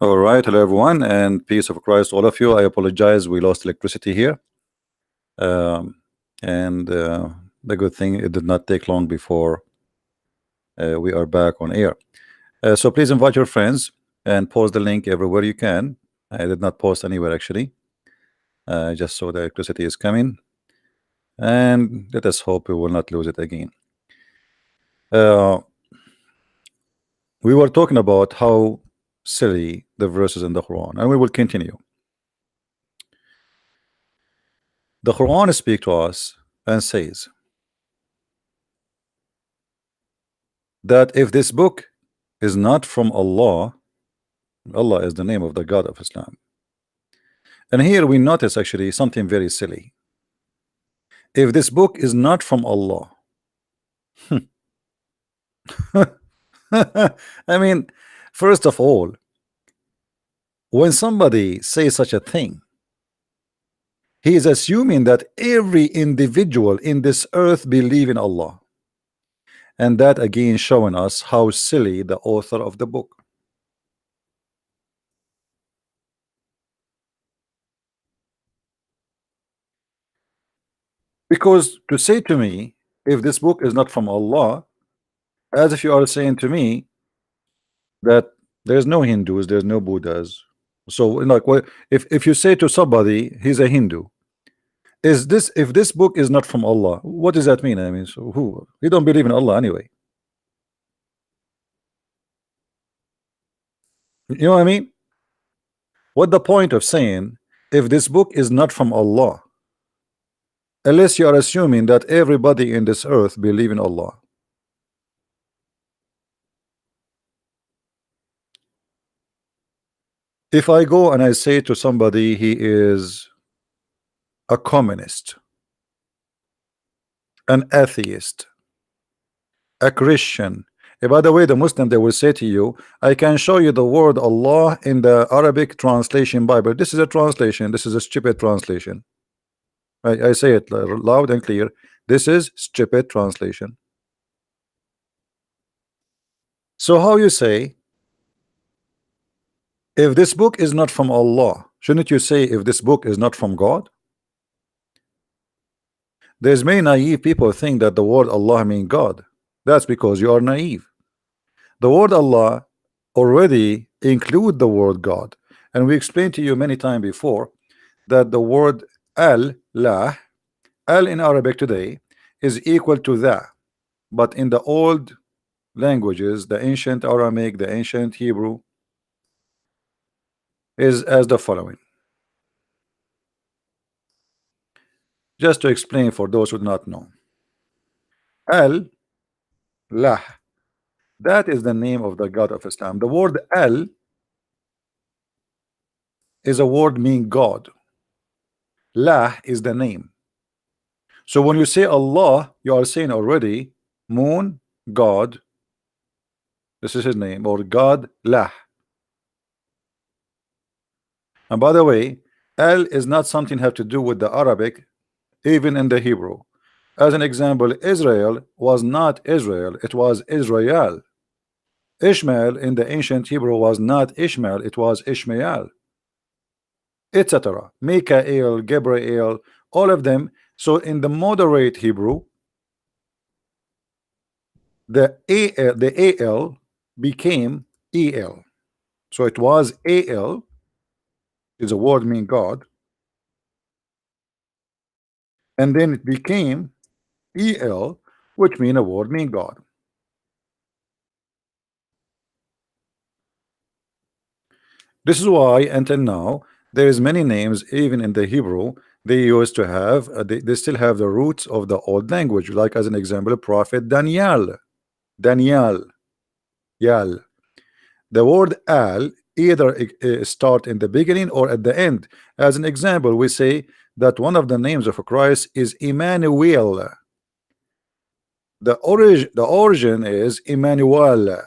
All right, hello everyone, and peace of Christ, all of you. I apologize, we lost electricity here, um, and the good thing it did not take long before we are back on air. So please invite your friends and post the link everywhere you can. I did not post anywhere actually, just so the electricity is coming, and let us hope we will not lose it again. Uh, we were talking about how silly the verses in the Quran, and we will continue. The Quran speaks to us and says that if this book is not from Allah, Allah is the name of the God of Islam. And here we notice actually something very silly. If this book is not from Allah, I mean, first of all, when somebody says such a thing, he is assuming that every individual in this earth believe in Allah. And that again showing us how silly the author of the book. Because to say to me, if this book is not from Allah, as if you are saying to me that there's no Hindus, there's no Buddhas. So like, what if you say to somebody he's a Hindu, is this, if this book is not from Allah, what does that mean? I mean, so who, he don't believe in Allah anyway. You know what I mean? What the point of saying if this book is not from Allah, unless you are assuming that everybody in this earth believe in Allah? If I go and I say to somebody he is a communist, an atheist, a Christian, by the way, the Muslim, they will say to you, I can show you the word Allah in the Arabic translation Bible. This is a translation, this is a stupid translation. I say it loud and clear, this is stupid translation. So how you say if this book is not from Allah, shouldn't you say if this book is not from God? There's many naive people think that the word Allah means God. That's because you are naive. The word Allah already include the word God, and we explained to you many times before that the word al-lah, al in Arabic today is equal to the, but in the old languages, the ancient Aramaic, the ancient Hebrew, is as the following. Just to explain for those who do not know, al-lah, that is the name of the God of Islam. The word al is a word meaning God. Lah is the name. So when you say Allah, you are saying already moon, God, this is his name, or God Lah. And by the way, Al is not something have to do with the Arabic, even in the Hebrew. As an example, Israel was not Israel, it was Israel. Ishmael in the ancient Hebrew was not Ishmael, it was Ishmael, etc. Mikael, Gabriel, all of them. So in the moderate Hebrew, the AL became EL. So it was AL is a word mean God, and then it became EL, which mean a word mean God. This is why until now there is many names even in the Hebrew they used to have they still have the roots of the old language, like as an example prophet Daniel. Yal. The word al either start in the beginning or at the end. As an example, we say that one of the names of Christ is Emmanuel. The origin is Emmanuel.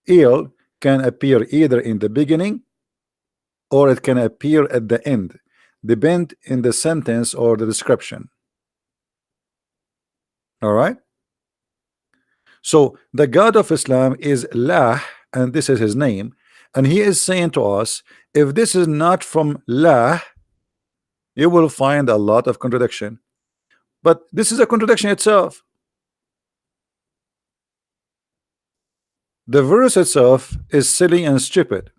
Il can appear either in the beginning or it can appear at the end, depend in the sentence or the description. All right. So the God of Islam is Lah, and this is his name. And he is saying to us, if this is not from La, you will find a lot of contradiction. But this is a contradiction itself. The verse itself is silly and stupid.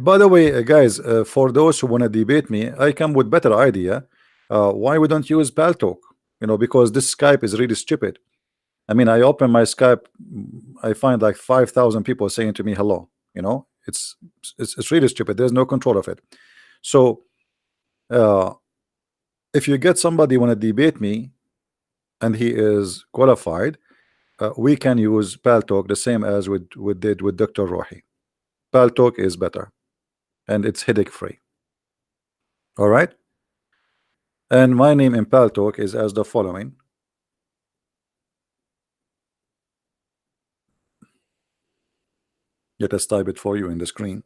By the way, guys, for those who want to debate me, I come with better idea. Why we don't use Paltalk? You know, because this Skype is really stupid. I mean, I open my Skype, I find like 5,000 people saying to me hello. You know, it's really stupid. There's no control of it. So if you get somebody want to debate me and he is qualified, we can use Paltalk the same as we did with Dr. Rohi. Paltalk is better and it's headache free. All right. And my name in Paltalk is as the following. Let us type it for you in the screen.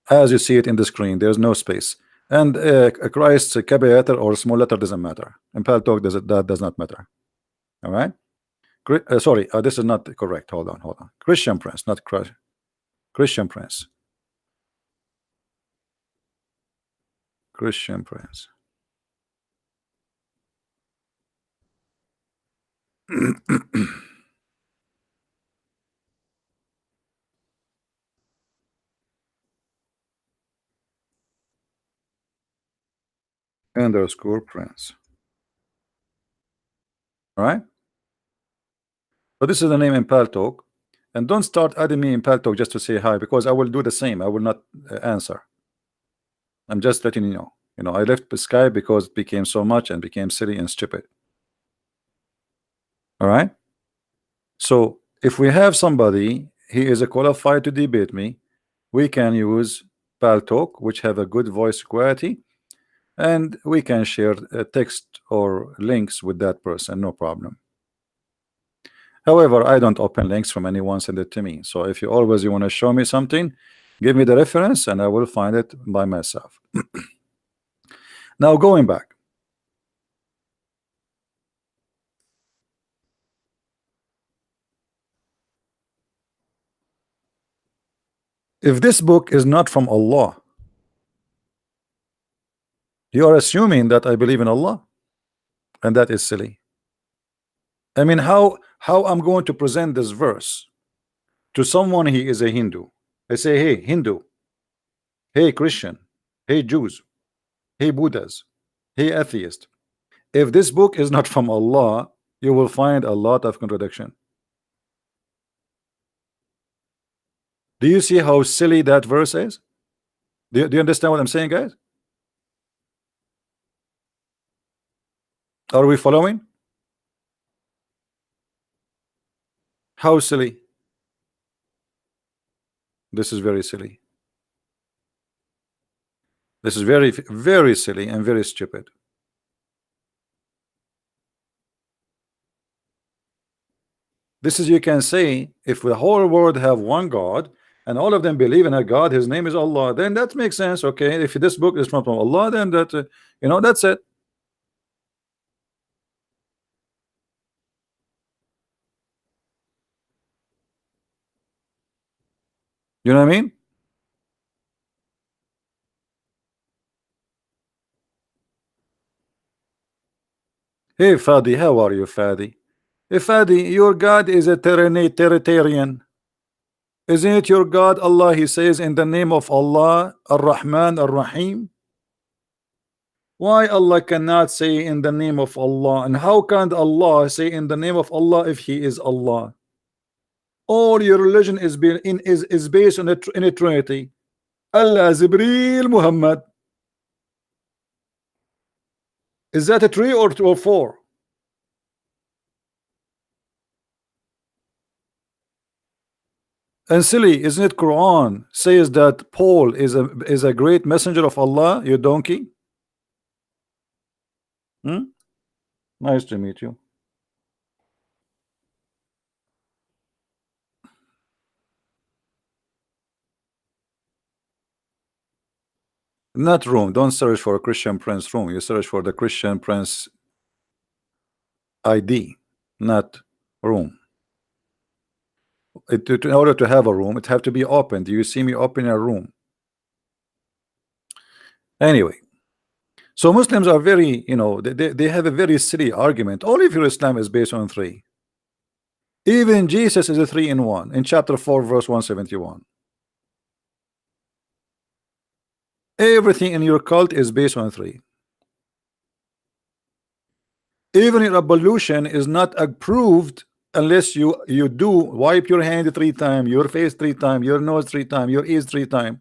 As you see it in the screen, there's no space. And Christ's capital letter or small letter doesn't matter. In Paltalk, that does not matter. All right. Sorry, this is not correct. Hold on. Christian Prince, not Christ. Christian Prince. Christian Prince. Underscore Prince. All right. So this is the name in Paltalk. And don't start adding me in Paltalk just to say hi, because I will do the same. I will not answer. I'm just letting you know. You know, I left Skype because it became so much and became silly and stupid. All right. So if we have somebody, he is qualified to debate me, we can use Paltalk, which have a good voice quality, and we can share text or links with that person, no problem. However, I don't open links from anyone send it to me. So if you always want to show me something, give me the reference and I will find it by myself. Now going back. If this book is not from Allah, you are assuming that I believe in Allah, and that is silly. I mean, how I'm going to present this verse to someone he is a Hindu? I say, hey, Hindu, hey, Christian, hey, Jews, hey, Buddhas, hey, atheist. If this book is not from Allah, you will find a lot of contradiction. Do you see how silly that verse is? Do you understand what I'm saying, guys? Are we following? How silly? This is very silly. This is very, very silly and very stupid. This is, you can say, if the whole world have one God and all of them believe in a God, his name is Allah, then that makes sense. Okay, if this book is from Allah, then that you know, that's it. You know what I mean? Hey Fadi, how are you, Fadi? Hey Fadi, your God is a Trinitarian. Isn't it your God Allah? He says in the name of Allah, Ar-Rahman, Ar-Rahim. Why Allah cannot say in the name of Allah? And how can Allah say in the name of Allah if He is Allah? All your religion is based on in a Trinity. Allah, Jibreel, Muhammad. Is that a three or two or four? And silly, isn't it? Quran says that Paul is a great messenger of Allah. You donkey. Nice to meet you. Not room. Don't search for a Christian Prince room. You search for the Christian Prince ID, not room. In order to have a room, it have to be open. Do you see me open a room? Anyway, so Muslims are very, they have a very silly argument. All of your Islam is based on three. Even Jesus is a 3-in-1 in chapter 4 verse 171. Everything in your cult is based on three. Even your ablution is not approved unless you do wipe your hand 3 times, your face 3 times, your nose 3 times, your ears 3 times,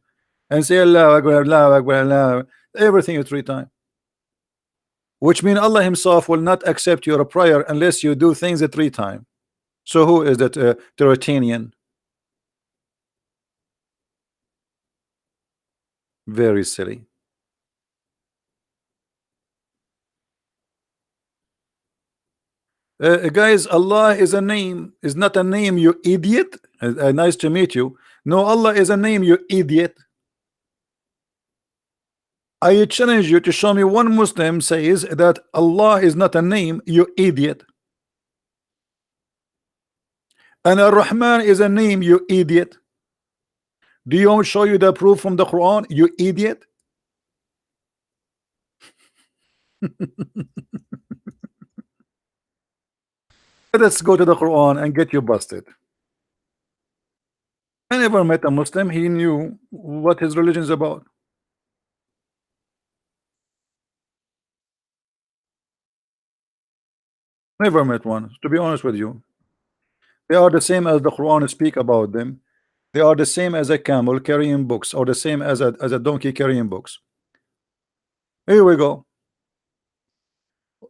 and say Allah Akbar, Allah Akbar, Allah. Everything is 3 times. Which means Allah Himself will not accept your prayer unless you do things 3 times. So who is that Teuratanian? Very silly. Guys, Allah is a name, is not a name, you idiot. Nice to meet you. No, Allah is a name, you idiot. I challenge you to show me one Muslim says that Allah is not a name, you idiot. And Ar-Rahman is a name, you idiot. Do you want to show you the proof from the Quran, you idiot? Let's go to the Quran and get you busted. I never met a Muslim, he knew what his religion is about. Never met one, to be honest with you. They are the same as the Quran speak about them. They are the same as a camel carrying books, or the same as a donkey carrying books. Here we go.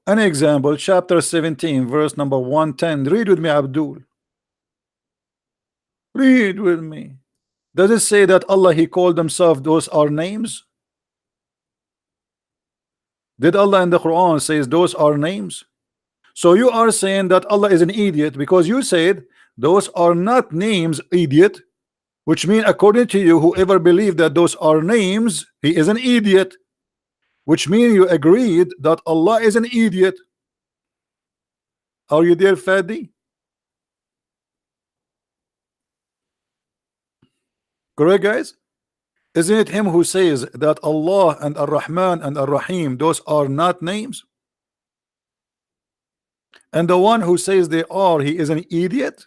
An example, chapter 17, verse number 110. Read with me, Abdul. Read with me. Does it say that Allah, He called Himself, those are names? Did Allah in the Quran says those are names? So you are saying that Allah is an idiot because you said those are not names, idiot. Which means according to you, whoever believed that those are names, he is an idiot. Which means you agreed that Allah is an idiot. Are you there, Fadi? Correct, guys? Isn't it him who says that Allah and Ar-Rahman and Ar-Rahim, those are not names? And the one who says they are, he is an idiot?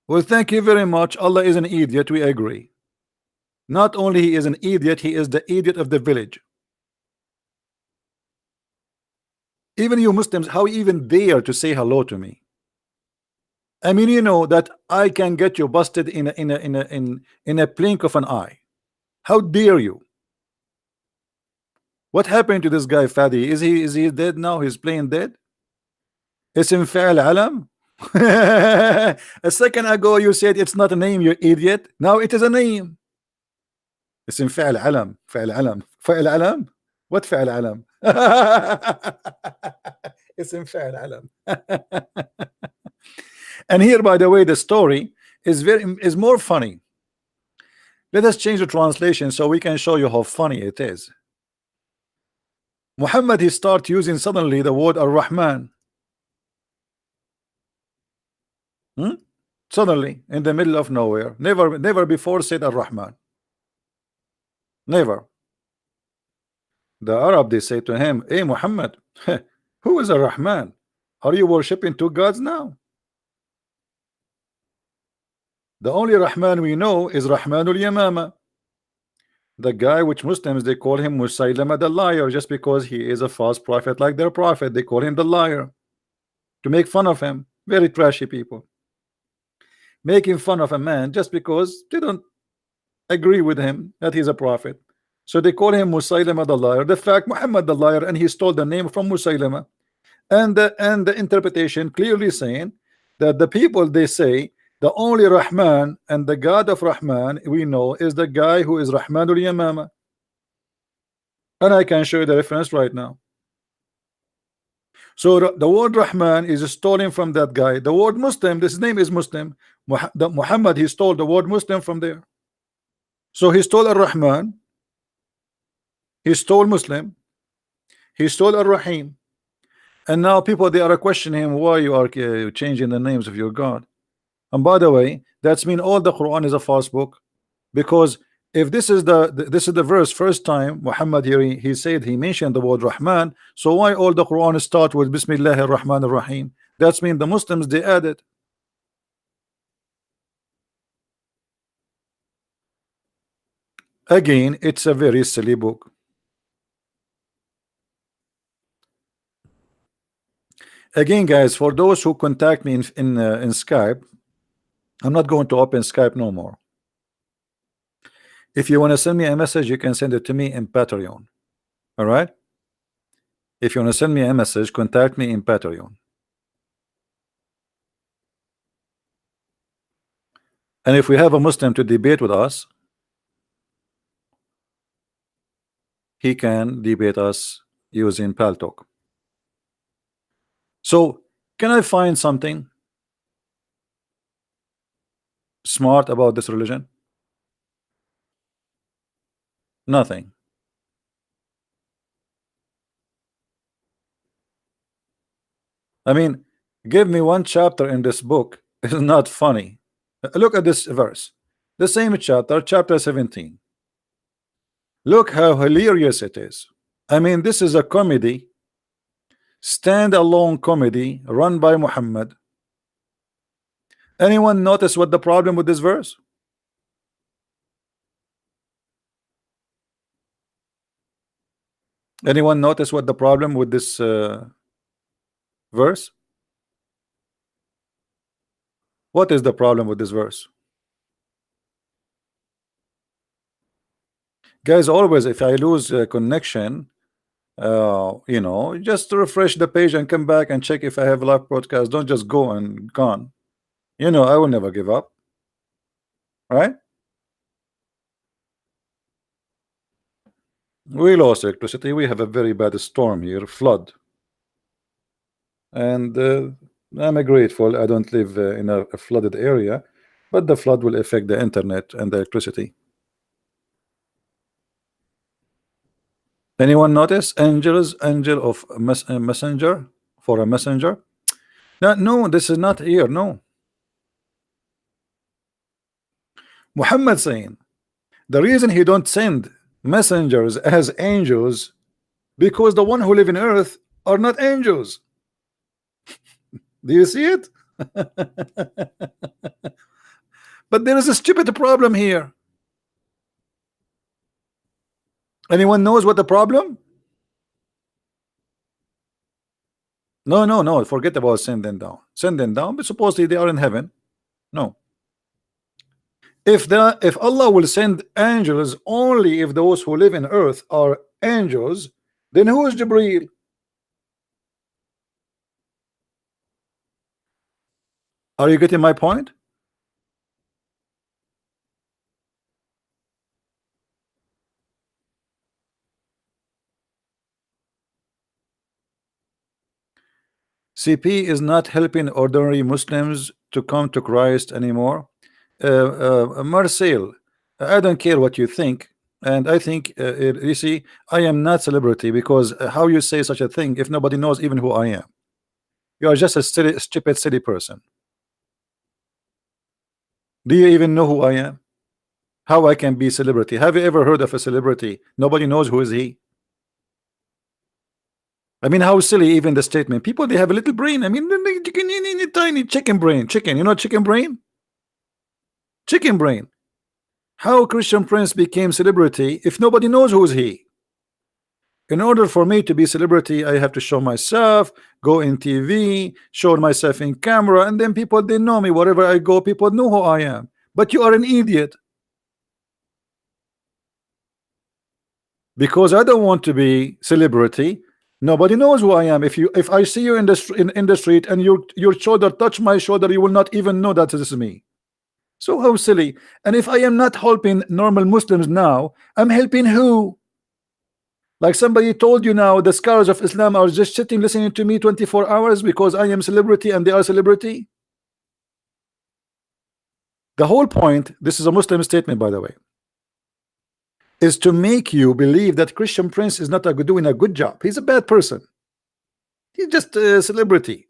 Well, thank you very much. Allah is an idiot, we agree. Not only he is an idiot, he is the idiot of the village. Even you Muslims, how you even dare to say hello to me? I mean, you know that I can get you busted in a blink of an eye. How dare you? What happened to this guy, Fadi? Is he dead now? He's playing dead? Ism Fa'al Alam? A second ago you said it's not a name, you idiot. Now it is a name. Ism Fa'al Alam. Fa'al Alam. Fa'al Alam? What Fa'al Alam? Ism Fa'al Alam. And here, by the way, the story is more funny. Let us change the translation so we can show you how funny it is. Muhammad, he start using suddenly the word Ar-Rahman. Suddenly, in the middle of nowhere. Never before said Ar-Rahman. Never. The Arab, they say to him, hey Muhammad, who is Ar-Rahman? Are you worshiping two gods now? The only Rahman we know is Rahmanul Yamama. The guy which Muslims, they call him Musaylama the liar, just because he is a false prophet like their prophet. They call him the liar to make fun of him. Very trashy people making fun of a man just because they don't agree with him that he's a prophet. So they call him Musaylama the liar. The fact Muhammad the liar, and he stole the name from Musaylama. And the interpretation clearly saying that the people, they say the only Rahman and the God of Rahman we know is the guy who is Rahmanul Yamama. And I can show you the reference right now. So the word Rahman is stolen from that guy. The word Muslim, this name is Muslim. Muhammad, he stole the word Muslim from there. So he stole Ar-Rahman He stole Muslim. He stole Ar-Rahim. And now people, they are questioning him why you are changing the names of your God. And by the way, that's mean all the Quran is a false book, because if this is the verse first time Muhammad here he said he mentioned the word Rahman, so why all the Quran start with Bismillahir Rahmanir Rahim? That's mean the Muslims they added. Again, it's a very silly book. Again, guys, for those who contact me in Skype, I'm not going to open Skype no more. If you want to send me a message, you can send it to me in Patreon. All right? If you want to send me a message, contact me in Patreon. And if we have a Muslim to debate with us, he can debate us using Paltalk. So, can I find something smart about this religion? Nothing. I mean, give me one chapter in this book. It's not funny. Look at this verse. The same chapter, chapter 17. Look how hilarious it is. I mean, this is a comedy, stand-alone comedy run by Muhammad. Anyone notice what the problem with this verse? Anyone notice what the problem with this verse? What is the problem with this verse? Guys, always if I lose connection, you know, just refresh the page and come back and check if I have live broadcast. Don't just go and gone. You know, I will never give up. Right? We lost electricity. We have a very bad storm here, flood. And I'm grateful I don't live in a flooded area, but the flood will affect the internet and the electricity. Anyone notice angel of messenger for a messenger? No, this is not here. No. Muhammad saying the reason he don't send messengers as angels because the one who live in earth are not angels. Do you see it? But there is a stupid problem here. Anyone knows what the problem? No, forget about send them down. Send them down, but supposedly they are in heaven. No. If Allah will send angels only if those who live in earth are angels, then who is Jibreel? Are you getting my point? CP is not helping ordinary Muslims to come to Christ anymore. Marcel, I don't care what you think, and I think you see, I am not celebrity because how you say such a thing if nobody knows even who I am? You are just a stupid, silly person. Do you even know who I am? How I can be celebrity? Have you ever heard of a celebrity? Nobody knows who is he. I mean, how silly even the statement. People, they have a little brain. I mean, tiny chicken brain. Chicken, you know chicken brain? Chicken brain. How Christian Prince became celebrity if nobody knows who is he? In order for me to be celebrity, I have to show myself, go in TV, show myself in camera, and then people, they know me. Wherever I go, people know who I am. But you are an idiot. Because I don't want to be celebrity. Nobody knows who I am. If I see you in the street and your shoulder touch my shoulder, you will not even know that this is me. So how silly. And if I am not helping normal Muslims now, I'm helping who? Like somebody told you now, the scholars of Islam are just sitting listening to me 24 hours because I am celebrity and they are celebrity. The whole point, this is a Muslim statement, by the way. is to make you believe that Christian Prince is not doing a good job. He's a bad person. He's just a celebrity.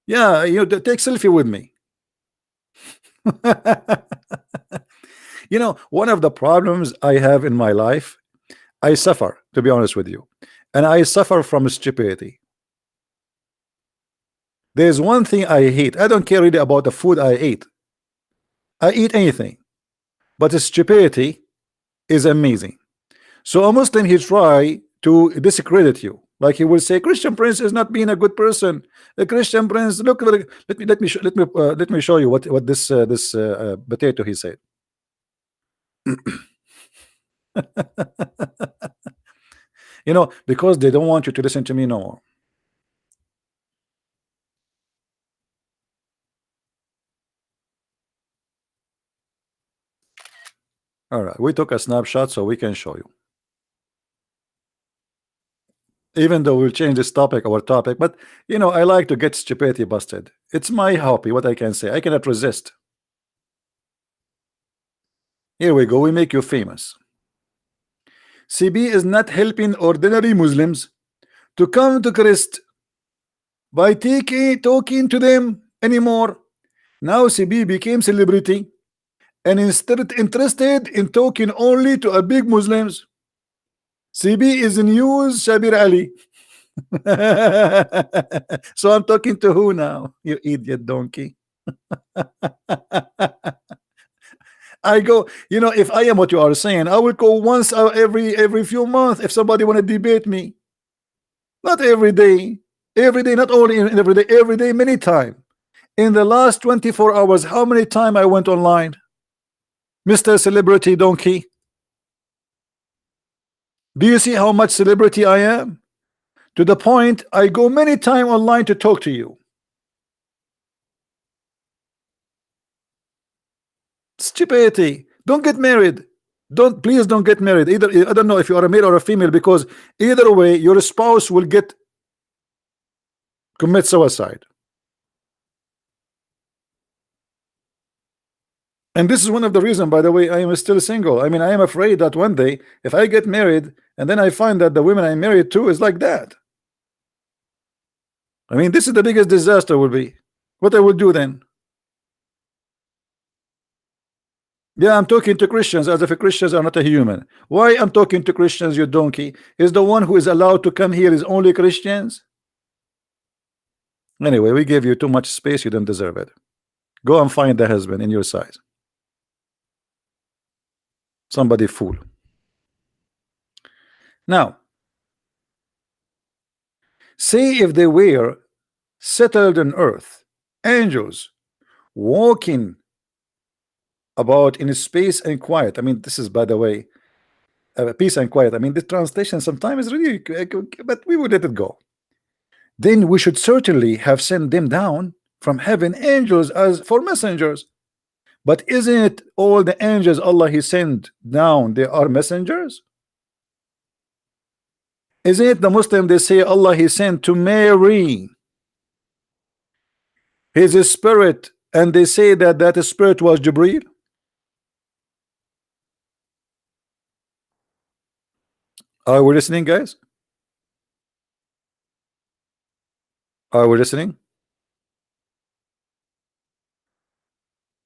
Yeah, you know, take selfie with me. You know, one of the problems I have in my life, I suffer, to be honest with you, and I suffer from stupidity. There's one thing I hate. I don't care really about the food I eat. I eat anything, but stupidity is amazing. So a Muslim, he try to discredit you, like he will say Christian Prince is not being a good person. A Christian Prince, look, let me show you what this potato he said. You know, because they don't want you to listen to me no more. All right, we took a snapshot so we can show you. Even though we'll change this topic, our topic, but you know, I like to get stupidity busted. It's my hobby. What I can say, I cannot resist. Here we go. We make you famous. CB is not helping ordinary Muslims to come to Christ by talking to them anymore. Now CB became celebrity and instead interested in talking only to a big Muslims. CB is news Shabir Ali. So I'm talking to who now? You idiot donkey. I go, you know, if I am what you are saying, I will go once every few months if somebody want to debate me. Not every day. Every day, not only every day, many times. In the last 24 hours, how many times I went online? Mr. Celebrity Donkey. Do you see how much celebrity I am? To the point I go many times online to talk to you. Stupidity. Don't get married. Please don't get married. Either I don't know if you are a male or a female, because either way your spouse will commit suicide. And this is one of the reasons, by the way, I am still single. I mean, I am afraid that one day if I get married and then I find that the women I married to is like that. I mean, this is the biggest disaster will be. What I will do then? Yeah, I'm talking to Christians as if Christians are not a human. Why I'm talking to Christians, you donkey? Is the one who is allowed to come here is only Christians? Anyway, we gave you too much space. You don't deserve it. Go and find the husband in your size. Somebody fool. Now, say if they were settled on earth, angels walking about in space and quiet. I mean, this is, by the way, peace and quiet. I mean, the translation sometimes is really, but we would let it go. Then we should certainly have sent them down from heaven angels as for messengers. But isn't it all the angels Allah He sent down, they are messengers? Isn't it the Muslim they say Allah He sent to Mary His spirit, and they say that that spirit was Jibreel? Are we listening, guys? Are we listening?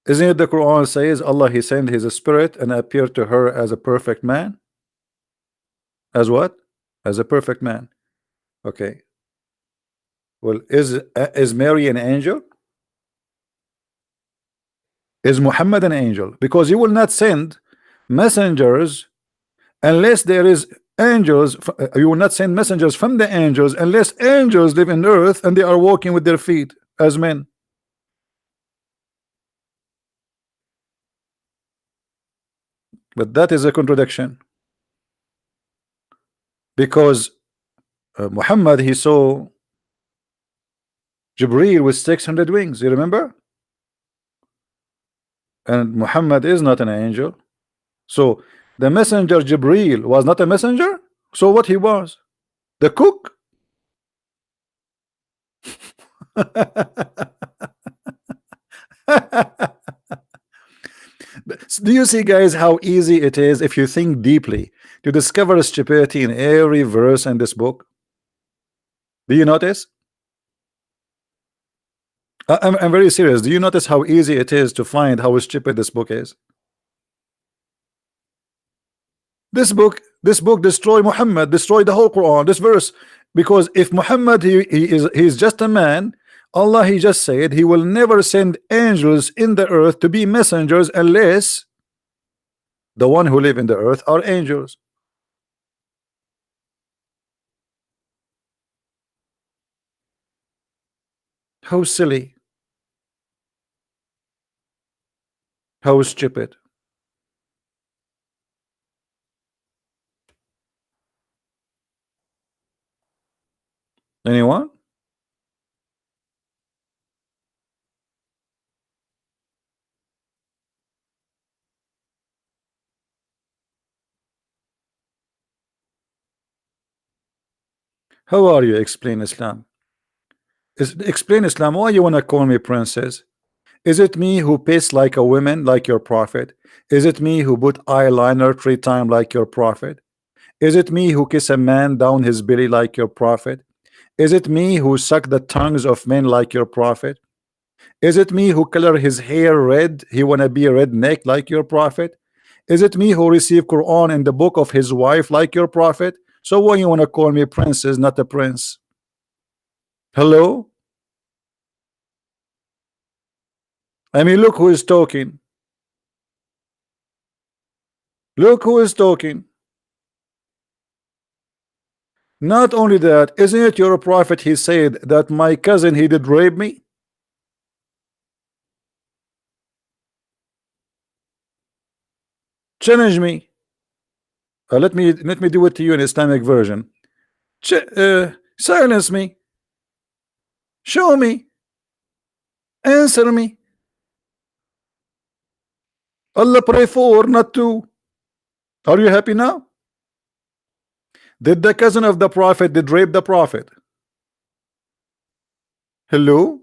Isn't it the Quran says Allah He sent His spirit and appeared to her as a perfect man? As what? As a perfect man. Okay. Well, is Mary an angel? Is Muhammad an angel? Because you will not send messengers unless there is angels. You will not send messengers from the angels unless angels live in earth and they are walking with their feet as men. But that is a contradiction, because Muhammad, he saw Jibreel with 600 wings, you remember? And Muhammad is not an angel. So the messenger Jibreel was not a messenger. So what he was? The cook? Do you see, guys, how easy it is if you think deeply to discover stupidity in every verse in this book? Do you notice? I'm very serious. Do you notice how easy it is to find how stupid this book is? This book destroy Muhammad, destroy the whole Quran, this verse. Because if Muhammad he's just a man, Allah he just said he will never send angels in the earth to be messengers unless the one who live in the earth are angels. How silly, how stupid. Anyone? How are you? Explain Islam. Explain Islam. Why you wanna call me princess? Is it me who piss like a woman like your prophet? Is it me who put eyeliner 3 times like your prophet? Is it me who kiss a man down his belly like your prophet? Is it me who suck the tongues of men like your prophet? Is it me who color his hair red? He wanna be a redneck like your prophet? Is it me who receive Quran in the book of his wife like your prophet? So why you wanna call me princess, not a prince? Hello? I mean, look who is talking. Look who is talking. Not only that, isn't it your prophet he said that my cousin he did rape me? Challenge me. Let me do it to you in Islamic version. Silence me. Show me. Answer me. Allah pray for, not to. Are you happy now? Did the cousin of the prophet did rape the prophet? Hello?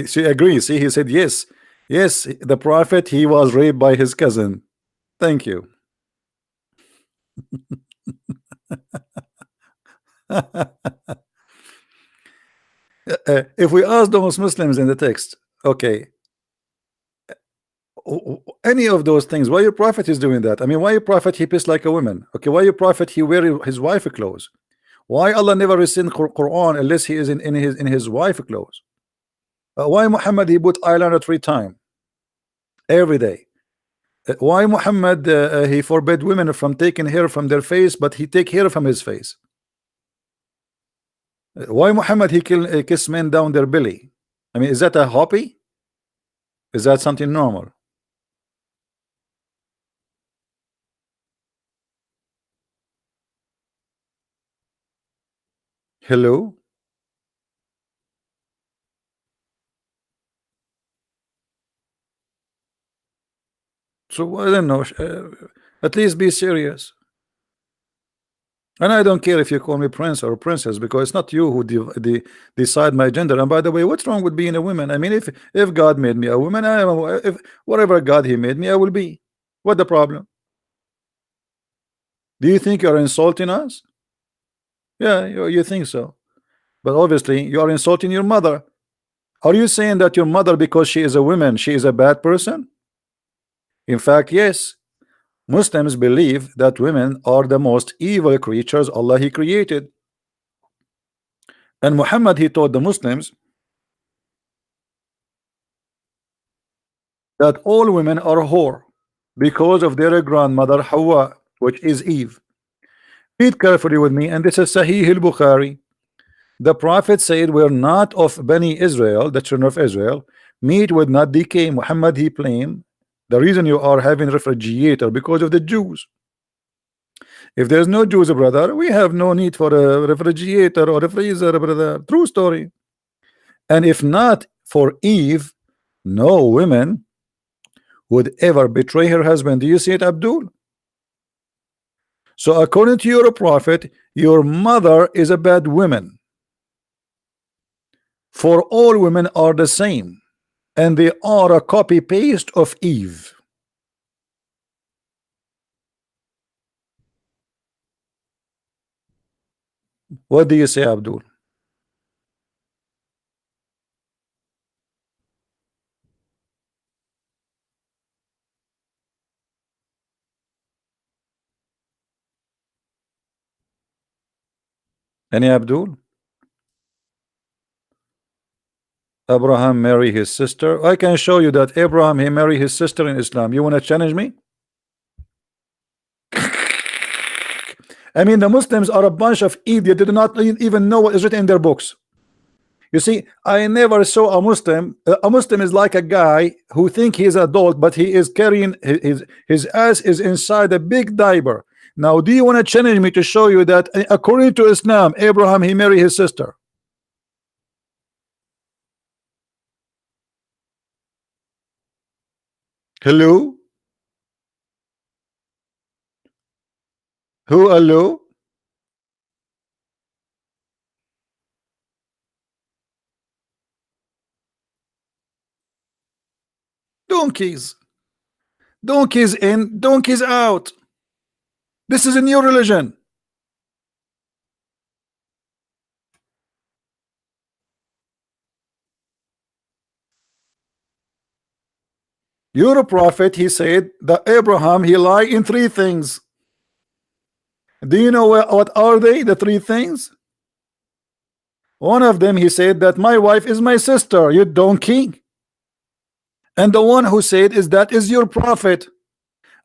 She agrees. See, he said yes. Yes, the prophet he was raped by his cousin. Thank you. If we ask those Muslims in the text, okay, any of those things, why your prophet is doing that? I mean, why your prophet he pissed like a woman? Okay, why your prophet he wear his wife clothes? Why Allah never rescind Quran unless he is in his wife clothes? Why Muhammad he put eyeliner 3 times every day? Why Muhammad he forbid women from taking hair from their face, but he take hair from his face? Why Muhammad he kiss men down their belly? I mean, is that a hobby? Is that something normal? Hello? So I don't know. At least be serious. And I don't care if you call me prince or princess, because it's not you who decide my gender. And by the way, what's wrong with being a woman? I mean, if God made me a woman, if whatever God he made me, I will be. What the problem? Do you think you're insulting us? Yeah, you think so. But obviously, you are insulting your mother. Are you saying that your mother, because she is a woman, she is a bad person? In fact, yes. Muslims believe that women are the most evil creatures Allah he created. And Muhammad he taught the Muslims that all women are whore because of their grandmother Hawa, which is Eve. Read carefully with me, and this is Sahih al-Bukhari. The Prophet said, we're not of Bani Israel, the children of Israel. Meat would not decay. Muhammad he claimed the reason you are having refrigerator because of the Jews. If there's no Jews, brother, we have no need for a refrigerator or a freezer, brother. True story. And if not for Eve, no woman would ever betray her husband. Do you see it, Abdul? So according to your prophet, your mother is a bad woman For all women are the same, and they are a copy paste of Eve. What do you say, Abdul? Any Abdul? Abraham marry his sister. I can show you that Abraham he married his sister in Islam. You want to challenge me? I mean, the Muslims are a bunch of idiots. They do not even know what is written in their books. You see, I never saw a Muslim. A Muslim is like a guy who think he is adult, but he is carrying his ass is inside a big diaper. Now, do you want to challenge me to show you that according to Islam, Abraham he married his sister? Hello? Who? Hello? Donkeys. Donkeys in, donkeys out. This is a new religion. You're a prophet. He said that Abraham he lied in three things. Do you know what are they? The three things. One of them he said that my wife is my sister. You donkey. And the one who said is that is your prophet.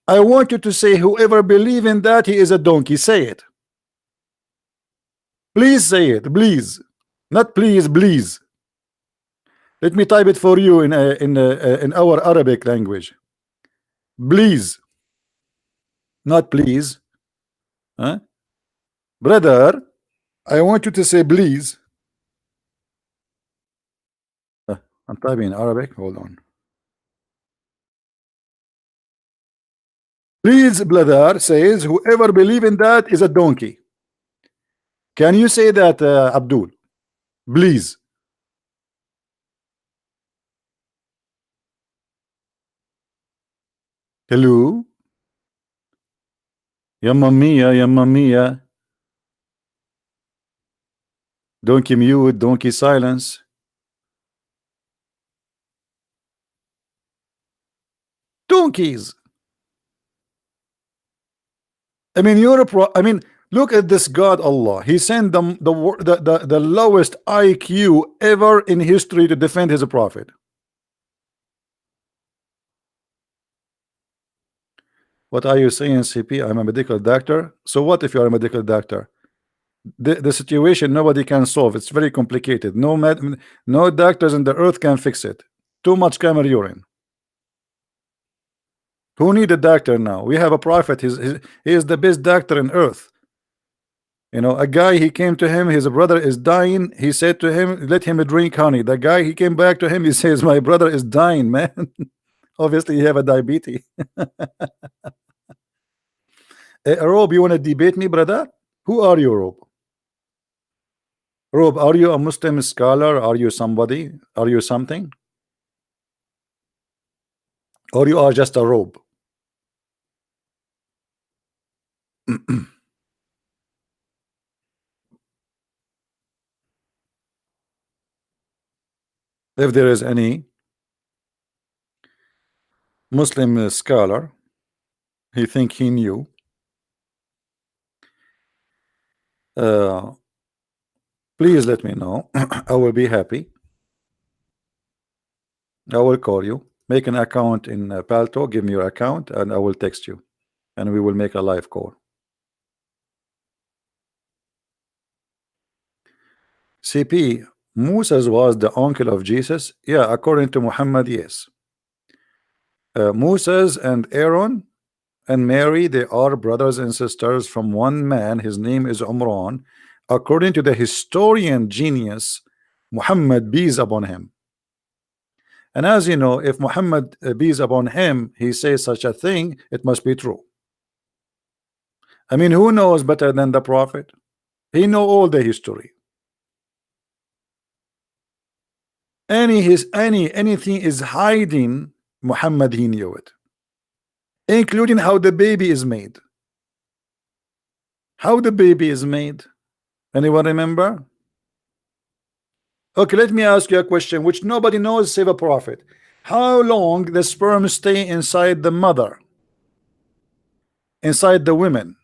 I want you to say whoever believe in that he is a donkey. Say it. Please say it. Please. Not please. Please. Let me type it for you in our Arabic language. Please. Not please. Huh? Brother, I want you to say please. I'm typing in Arabic. Hold on. Please, brother, says whoever believe in that is a donkey. Can you say that, Abdul? Please. Hello? Yamma mia, yamma mia. Donkey mute, donkey silence. Donkeys. I mean, I mean, look at this God Allah. He sent them the lowest IQ ever in history to defend his prophet. What are you saying, CP? I'm a medical doctor. So what if you are a medical doctor? The situation nobody can solve. It's very complicated. No doctors in the earth can fix it. Too much camel urine. Who need a doctor now? We have a prophet. He is the best doctor in earth. You know, a guy, he came to him, his brother is dying. He said to him, let him drink honey. The guy, he came back to him, he says, my brother is dying, man. Obviously, you have a diabetes. Rob, you want to debate me, brother? Who are you, Rob? Rob, are you a Muslim scholar? Are you somebody? Are you something? Or you are just a robe? If there is any Muslim scholar, he think he knew. Please let me know. I will be happy. I will call you. Make an account in Palto. Give me your account, and I will text you, and we will make a live call. CP, Moses was the uncle of Jesus. Yeah, according to Muhammad, yes. Moses and Aaron and Mary, they are brothers and sisters from one man. His name is Umran. According to the historian genius Muhammad, peace upon him. And as you know, if Muhammad peace upon him, he says such a thing, it must be true. I mean, who knows better than the prophet? He know all the history. anything is hiding, Muhammad, he knew it, including how the baby is made. How the baby is made? Anyone remember? Okay, let me ask you a question which nobody knows save a prophet. How long the sperm stay inside the mother, inside the women?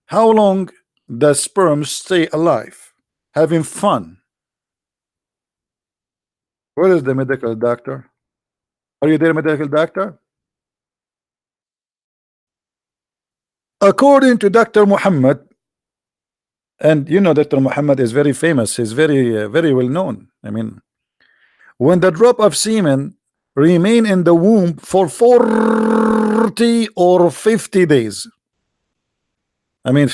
How long the sperm stay alive, having fun? Where is the medical doctor? Are you there, medical doctor? According to Dr. Muhammad, and you know Dr. Muhammad is very famous, he's very well known. I mean, when the drop of semen remain in the womb for 40 or 50 days. I mean,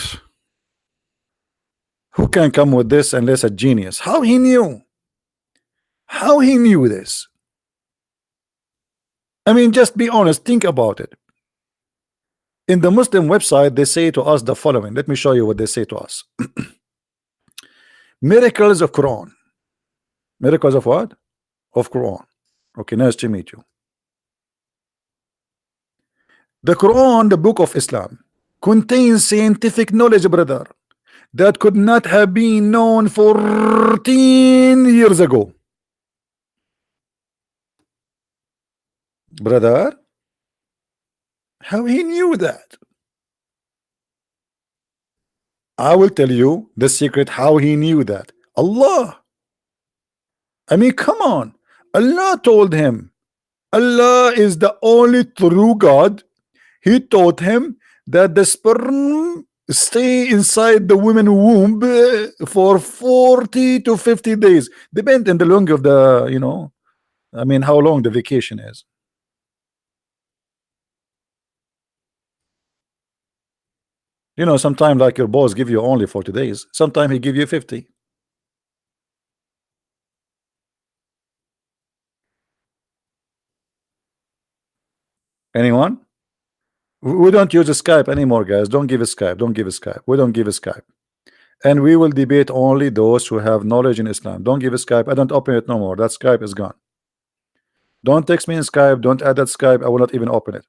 who can come with this unless a genius? How he knew? How he knew this? I mean, just be honest, think about it. In the Muslim website, they say to us the following. Let me show you what they say to us. Miracles of Quran. Miracles of what? Of Quran. Okay, nice to meet you. The Quran, the book of Islam, contains scientific knowledge, brother, that could not have been known 14 years ago. Brother, how he knew that? I will tell you the secret how he knew that. Allah. I mean, come on. Allah told him. Allah is the only true God. He taught him that the sperm stay inside the woman womb for 40 to 50 days. Depend on the length of the, you know, I mean, how long the vacation is. You know, sometimes like your boss give you only 40 days. Sometimes he give you 50. Anyone? We don't use Skype anymore, guys. Don't give a Skype. Don't give a Skype. We don't give a Skype. And we will debate only those who have knowledge in Islam. Don't give a Skype. I don't open it no more. That Skype is gone. Don't text me in Skype. Don't add that Skype. I will not even open it.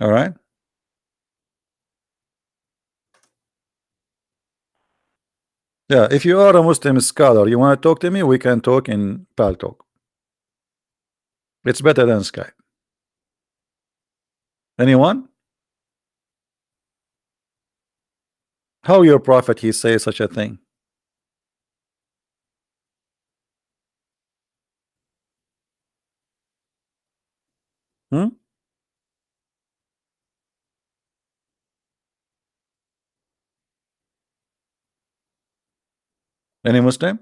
All right. Yeah, if you are a Muslim scholar, you want to talk to me, we can talk in Paltalk. It's better than Skype. Anyone? How your prophet he say such a thing? Hmm? Any Muslim?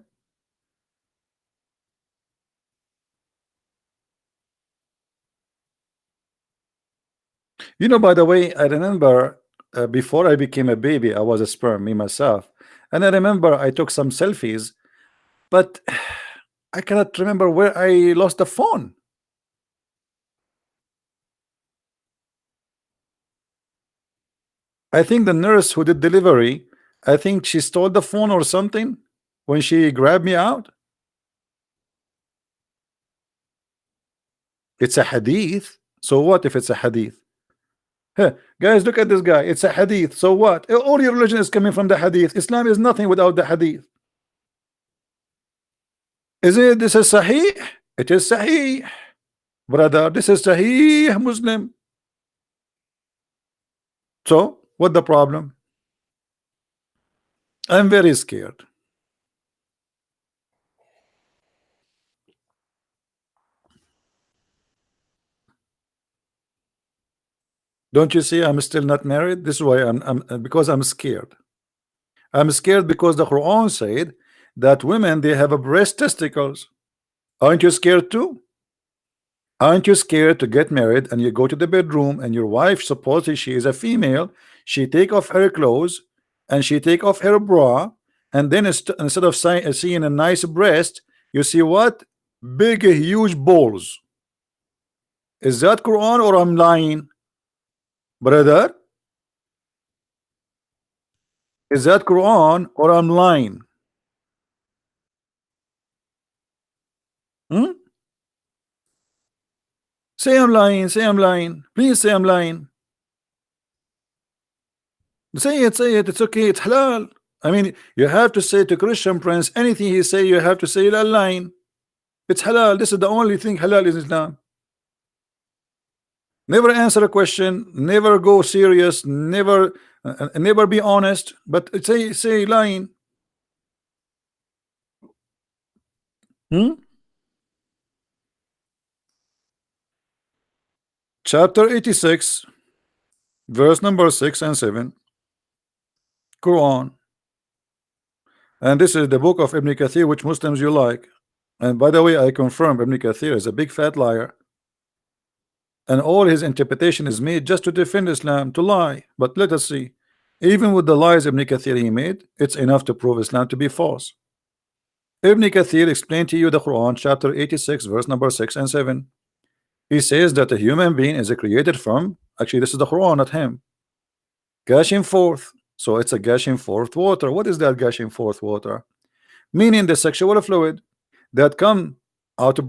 You know, by the way, I remember before I became a baby, I was a sperm, me myself. And I remember I took some selfies, but I cannot remember where I lost the phone. I think the nurse who did delivery, I think she stole the phone or something when she grabbed me out. It's a hadith. So what if it's a hadith? Huh. Guys, look at this guy. It's a hadith. So what? All your religion is coming from the hadith. Islam is nothing without the hadith. Isn't it? This is sahih. It is sahih, brother. This is sahih Muslim. So what the problem? I'm very scared. Don't you see I'm still not married? This is why I'm because I'm scared. I'm scared because the Quran said that women they have a breast testicles. Aren't you scared too? Aren't you scared to get married and you go to the bedroom and your wife, supposedly she is a female, she take off her clothes and she take off her bra, and then instead of seeing a nice breast, you see what? Big huge balls. Is that Quran or I'm lying, brother? Is that Quran or I'm lying? Hmm? Say I'm lying. Say I'm lying. Please say I'm lying. Say it. Say it. It's okay. It's halal. I mean, you have to say to Christian Prince anything he say. You have to say la lying. It's halal. This is the only thing halal in Islam. Never answer a question. Never go serious. Never be honest. But say lying. Hmm? Chapter 86, verse number 6 and 7, Quran. And this is the book of Ibn Kathir, which Muslims you like. And by the way, I confirm Ibn Kathir is a big fat liar, and all his interpretation is made just to defend Islam, to lie. But let us see, even with the lies Ibn Kathir he made, it's enough to prove Islam to be false. Ibn Kathir explained to you the Quran, chapter 86, verse number 6 and 7. He says that a human being is created from, actually this is the Quran, not him, gushing forth. So it's a gushing forth water. What is that gushing forth water? Meaning the sexual fluid that come out of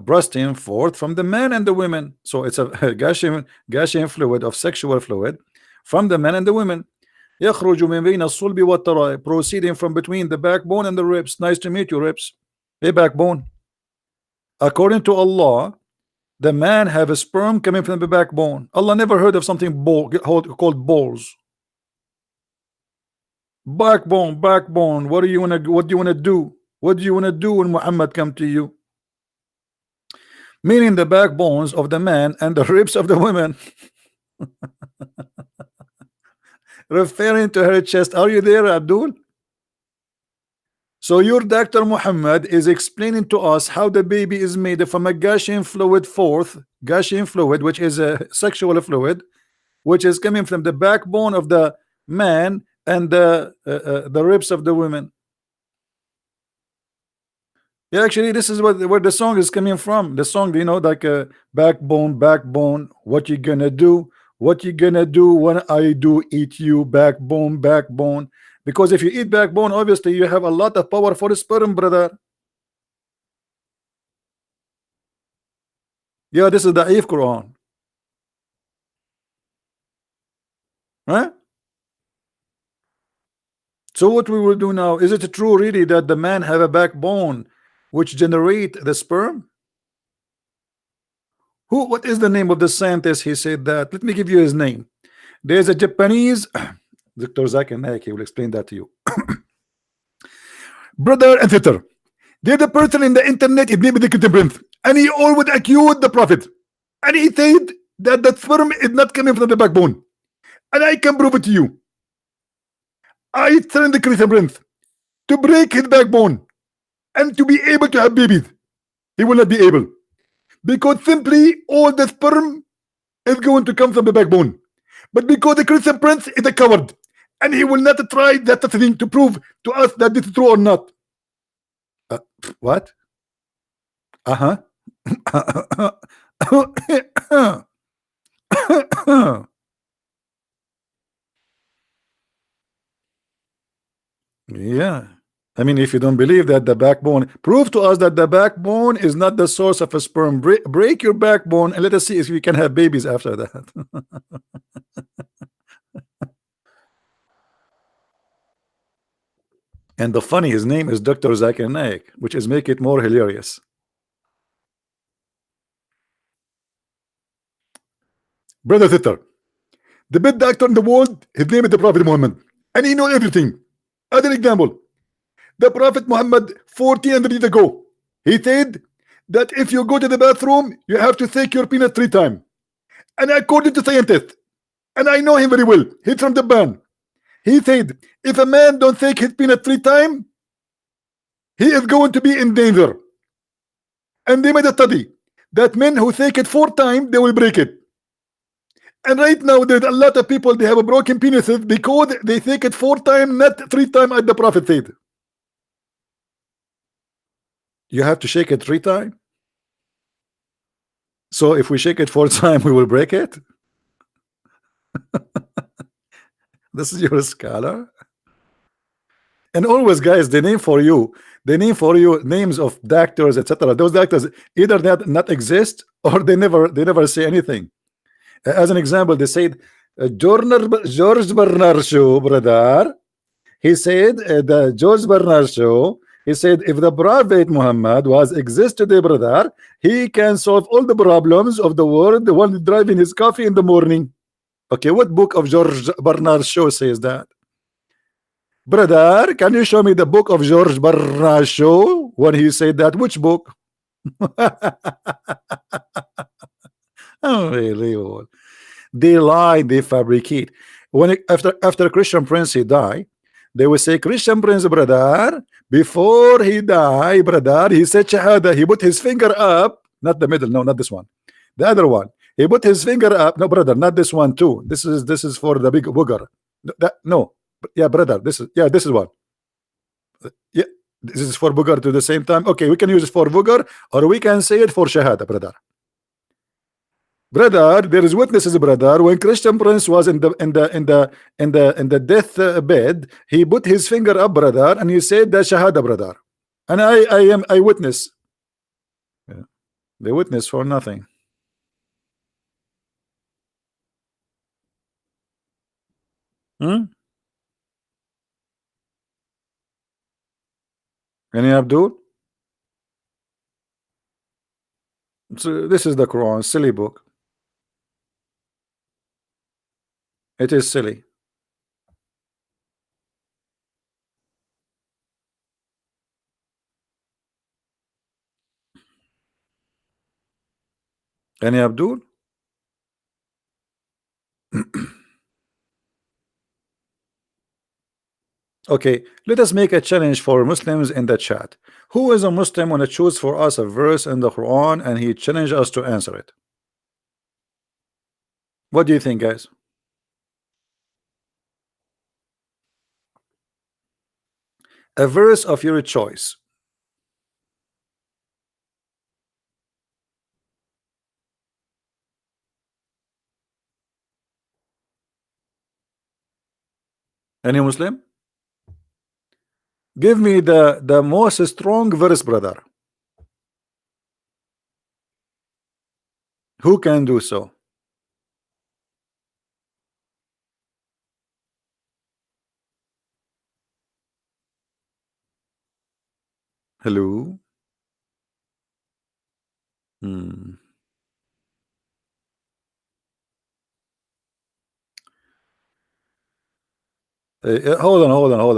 bursting forth from the man and the women. So it's a gushing fluid of sexual fluid from the men and the women. يخرج من بين الصلب والترائب, proceeding from between the backbone and the ribs. Nice to meet you, ribs. Hey, backbone. According to Allah, the man have a sperm coming from the backbone. Allah never heard of something called balls. Backbone, backbone. What do you wanna do? What do you wanna do when Muhammad come to you? Meaning the backbones of the man and the ribs of the women. Referring to her chest. Are you there, Abdul? So your Dr. Muhammad is explaining to us how the baby is made from a gushing fluid gushing fluid, which is a sexual fluid, which is coming from the backbone of the man and the ribs of the women. Yeah, actually, this is where the song is coming from. The song, you know, like backbone, backbone. What you gonna do? What you gonna do when I do eat you? Backbone, backbone. Because if you eat backbone, obviously you have a lot of power for sperm, brother. Yeah, this is the Da'if Quran. Huh? So what we will do now, is it true really that the man have a backbone which generate the sperm? What is the name of the scientist? He said that. Let me give you his name. There's a Japanese Dr. Zakir Naik, he will explain that to you. Brother and sister, there's a person in the internet, his name is the Prince, and he always accused the Prophet, and he said that the sperm is not coming from the backbone, and I can prove it to you. I trained the Christian Prince to break his backbone and to be able to have babies. He will not be able, because simply all the sperm is going to come from the backbone. But because the Christian Prince is a coward, and he will not try that thing to prove to us that this is true or not. What? Uh-huh. Yeah. I mean, if you don't believe that the backbone, prove to us that the backbone is not the source of a sperm. Break your backbone and let us see if we can have babies after that. And the funny, his name is Dr. Zakir Naik, which is make it more hilarious. Brother sister, the best doctor in the world, his name is the Prophet Muhammad, and he knows everything. Other example, the Prophet Muhammad 1400 years ago, he said that if you go to the bathroom, you have to take your peanut 3 times. And according to scientists, and I know him very well, he's from Japan, he said if a man don't take his peanut 3 times, he is going to be in danger. And they made a study that men who take it 4 times, they will break it. And right now there's a lot of people, they have a broken penises because they take it 4 times, not 3 times as the Prophet said. You have to shake it 3 times. So if we shake it 4 times, we will break it. This is your scholar. And always, guys, they name for you names of doctors, etc. Those doctors either not exist or they never say anything. As an example, they said George Bernard Shaw, brother. He said the George Bernard Shaw. He said if the Prophet Muhammad was exist today, brother, he can solve all the problems of the world while driving his coffee in the morning. Okay, what book of George Bernard Shaw says that? Brother, can you show me the book of George Bernard Shaw when he said that? Which book? Unbelievable. They lie, they fabricate. After Christian Prince he died, they will say Christian Prince, brother, before he died, brother, he said shahada. He put his finger up, not the middle, no, not this one, the other one. He put his finger up. No, brother, not this one too. This is for the big booger. No, yeah, brother, this is one. Yeah, this is for booger to the same time. Okay, we can use it for booger, or we can say it for shahada, brother. Brother, there is witnesses, brother. When Christian Prince was in the death bed, he put his finger up, brother, and he said that shahada, brother. And I am eyewitness. Yeah. They witness for nothing. Any Abdul? So this is the Quran, silly book. It is silly. Any Abdul? Okay, let us make a challenge for Muslims in the chat. Who is a Muslim want to choose for us a verse in the Quran and he challenge us to answer it? What do you think, guys? A verse of your choice. Any Muslim? Give me the most strong verse, brother. Who can do so? Hello? Hold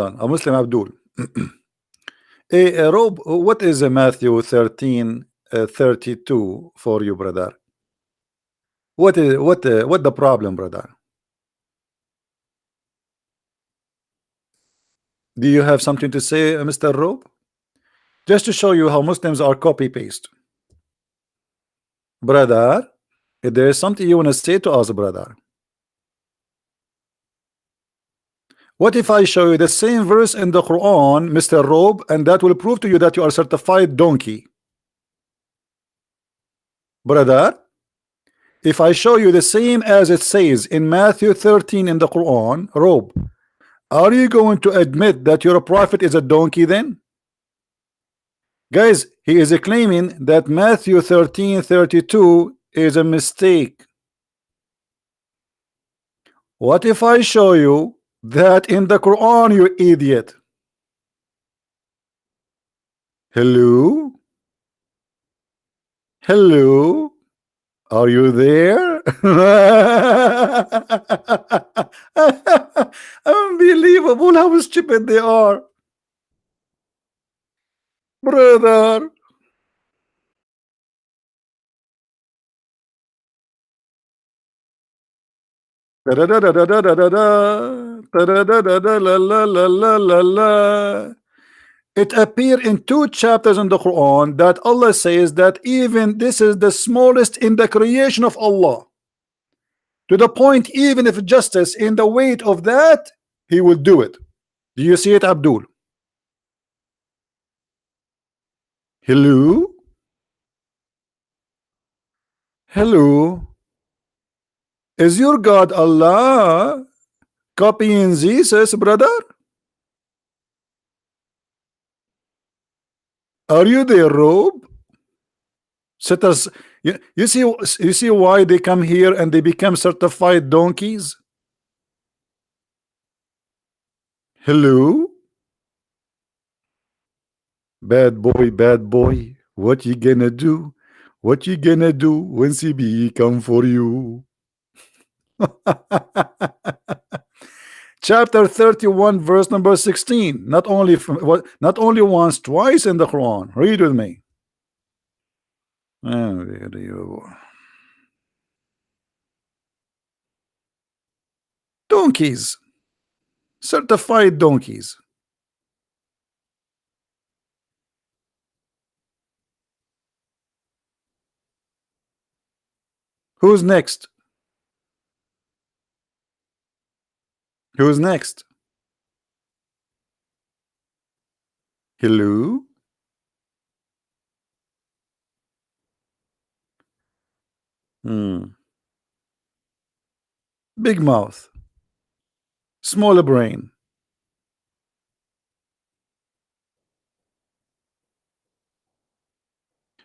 on. A Muslim Abdul. Rob, what is Matthew 13:32 for you, brother? What the problem, brother? Do you have something to say, Mr. Rob? Just to show you how Muslims are copy paste. Brother, if there is something you want to say to us, brother. What if I show you the same verse in the Quran, Mr. Rob, and that will prove to you that you are certified donkey? Brother, if I show you the same as it says in Matthew 13 in the Quran, Rob, are you going to admit that your prophet is a donkey then? Guys, he is claiming that Matthew 13:32 is a mistake. What if I show you that in the Quran, you idiot? Hello? Hello? Are you there? Unbelievable how stupid they are. Brother. It appears in 2 chapters in the Quran that Allah says that even this is the smallest in the creation of Allah. To the point, even if justice in the weight of that, he will do it. Do you see it, Abdul? Hello? Hello? Is your God Allah? Copying Jesus, brother? Are you the robe? Set us. You see why they come here and they become certified donkeys? Hello? Bad boy, what you gonna do? What you gonna do when CB come for you? Chapter 31, verse number 16. Not only from what, not only once, twice in the Quran. Read with me. Donkeys, certified donkeys. Who's next? Who's next? Hello? Big mouth, smaller brain.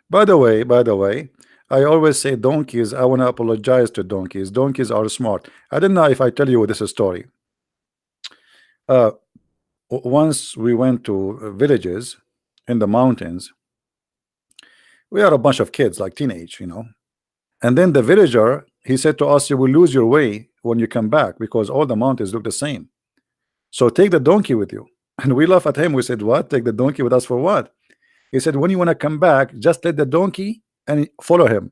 By the way, I always say donkeys. I want to apologize to donkeys. Donkeys are smart. I don't know if I tell you this story. Once we went to villages in the mountains. We are a bunch of kids, like teenage, And then the villager, he said to us, you will lose your way when you come back because all the mountains look the same. So take the donkey with you. And we laugh at him. We said, what? Take the donkey with us for what? He said, when you want to come back, just let the donkey and follow him.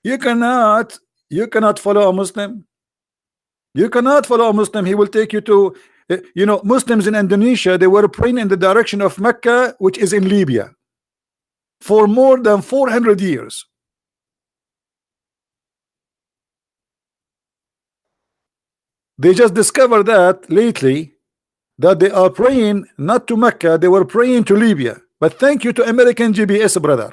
You cannot follow a Muslim. You cannot follow a Muslim. He will take you to, Muslims in Indonesia, they were praying in the direction of Mecca, which is in Libya, for more than 400 years. They just discovered that lately, that they are praying not to Mecca, they were praying to Libya. But thank you to American GPS, brother.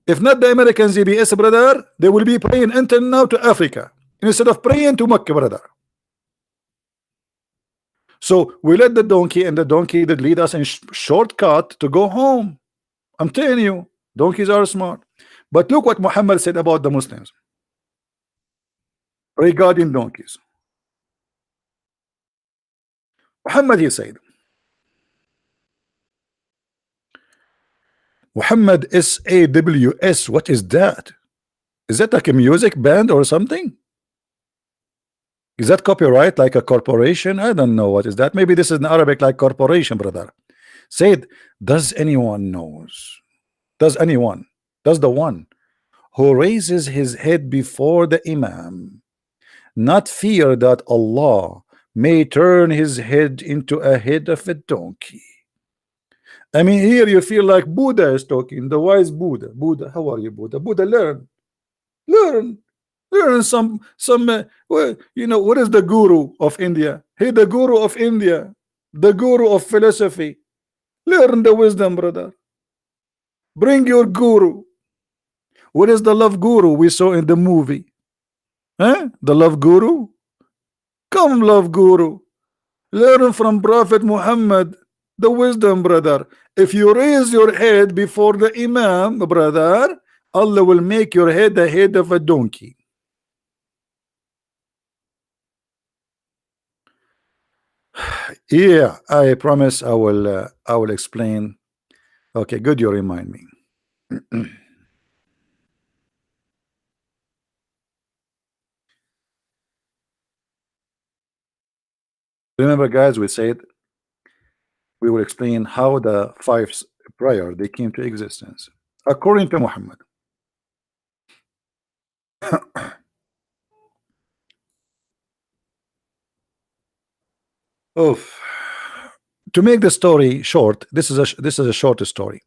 If not the American GPS, brother, they will be praying until now to Africa instead of praying to Mecca, brother. So we let the donkey, and the donkey that lead us in shortcut to go home. I'm telling you, donkeys are smart. But look what Muhammad said about the Muslims regarding donkeys. Muhammad, he said, Muhammad SAWS, what is that? Is that like a music band or something? Is that copyright like a corporation? I don't know what is that. Maybe this is in Arabic like corporation, brother. Said, does anyone knows? Does the one who raises his head before the Imam not fear that Allah may turn his head into a head of a donkey? I mean, here you feel like Buddha is talking, the wise Buddha. Buddha, how are you, Buddha? Buddha, learn some well, what is the guru of India? Hey, the guru of India, the guru of philosophy. Learn the wisdom, brother. Bring your guru. What is the love guru we saw in the movie? The love guru? Come, love guru. Learn from Prophet Muhammad the wisdom, brother. If you raise your head before the Imam, brother, Allah will make your head the head of a donkey. Yeah, I promise I will explain. Okay, good, you remind me. Remember, guys, we said we will explain how the five prior they came to existence according to Muhammad. Oof. To make the story short, this is a short story.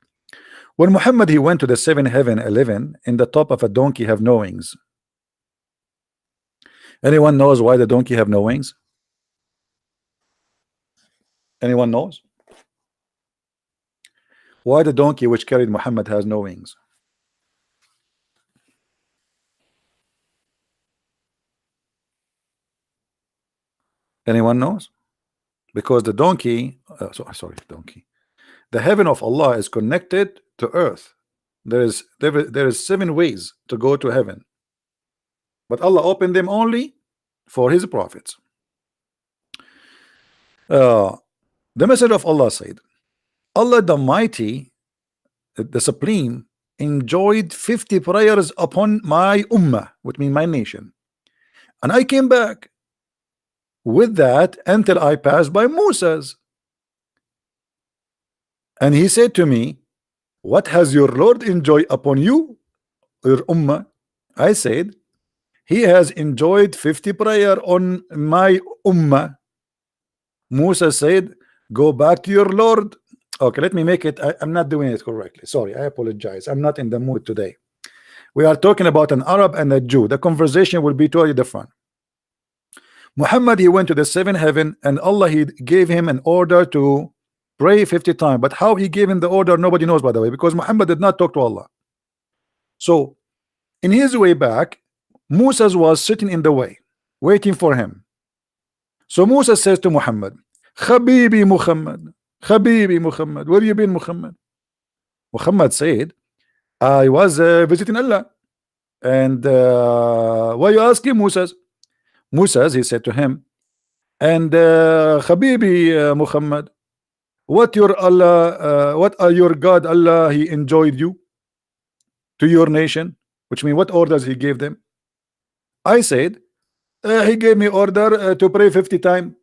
When Muhammad he went to the 7 heaven 11, in the top of a donkey have no wings. Anyone knows why the donkey have no wings? Anyone knows why the donkey which carried Muhammad has no wings? Anyone knows? Because the donkey, sorry, donkey. The heaven of Allah is connected to earth. There is 7 ways to go to heaven, but Allah opened them only for His prophets. The message of Allah said, Allah the Mighty, the Supreme, enjoyed 50 prayers upon my ummah, which means my nation, and I came back with that until I passed by Moses, and he said to me, what has your Lord enjoyed upon you, your ummah? I said, he has enjoyed 50 prayer on my ummah. Musa said, go back to your Lord. Okay, let me make it. I'm not doing it correctly. Sorry, I apologize. I'm not in the mood today. We are talking about an Arab and a Jew. The conversation will be totally different. Muhammad, he went to the 7th heaven, and Allah, he gave him an order to pray 50 times. But how he gave him the order, nobody knows, by the way, because Muhammad did not talk to Allah. So in his way back, Musa was sitting in the way, waiting for him. So Musa says to Muhammad, Habibi Muhammad, Habibi Muhammad, where you been, Muhammad? Muhammad said, I was visiting Allah. And why you asking, Musa? Musa, he said to him, and Habibi Muhammad, what your Allah, what are your God Allah he enjoyed you to your nation, which means what orders he gave them? I said, he gave me order to pray 50 times.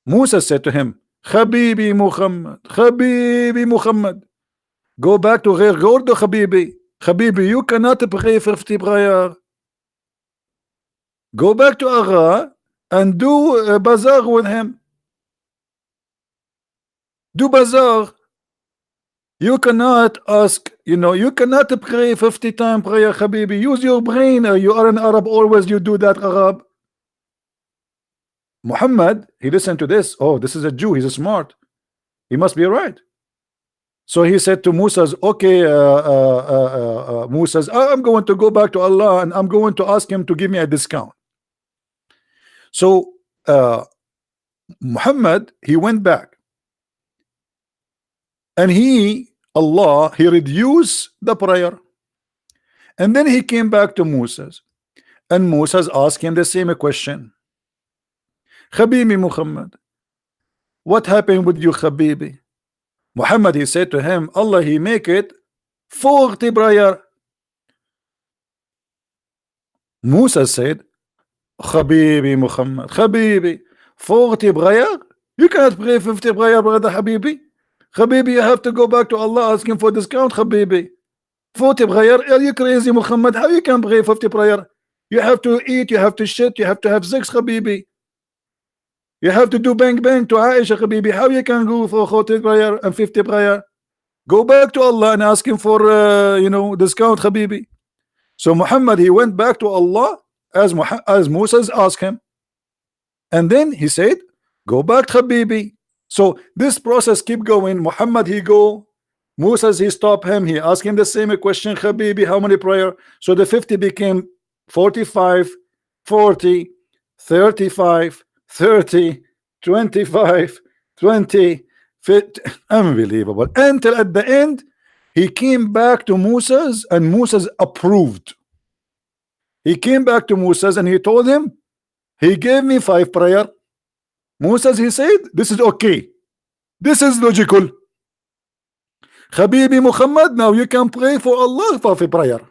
Musa said to him, Habibi Muhammad, Habibi Muhammad, go back to Ghair Gordo, Habibi. Habibi, you cannot pray 50 prayer. Go back to Agha and do bazaar with him. Do bazaar. You cannot ask, you cannot pray 50 times prayer, Habibi. Use your brain. You are an Arab, always you do that, Arab. Muhammad, he listened to this. Oh, this is a Jew, he's smart. He must be right. So he said to Musa's, okay, Musa's, I'm going to go back to Allah and I'm going to ask him to give me a discount. So Muhammad, he went back, and Allah, he reduced the prayer, and then he came back to Moses, and Moses asked him the same question. Habibi Muhammad, what happened with you, Habibi? Muhammad, he said to him, Allah, he make it 40 prayer. Musa said, Habibi Muhammad, Habibi, 40 prayer? You cannot pray 50 prayer, brother Habibi. Habibi, you have to go back to Allah, asking for discount, Habibi. 40 prayer? Are you crazy, Muhammad? How you can pray 50 prayer? You have to eat, you have to shit, you have to have sex, Habibi. You have to do bang bang to Aisha, Habibi. How you can go for 40 prayer and 50 prayer? Go back to Allah and ask him for discount, Habibi. So Muhammad, he went back to Allah as Moses asked him, and then he said, go back, Habibi. So this process keep going. Muhammad, he go, Moses, he stop him, he asked him the same question, Habibi, how many prayer? So the 50 became 45, 40, 35, 30, 25, 20, 50. Unbelievable. Until at the end he came back to Moses, and Moses approved. He came back to Moses and he told him, he gave me 5 prayer. Moses, he said, this is okay, this is logical. Habibi Muhammad, now you can pray for Allah for prayer.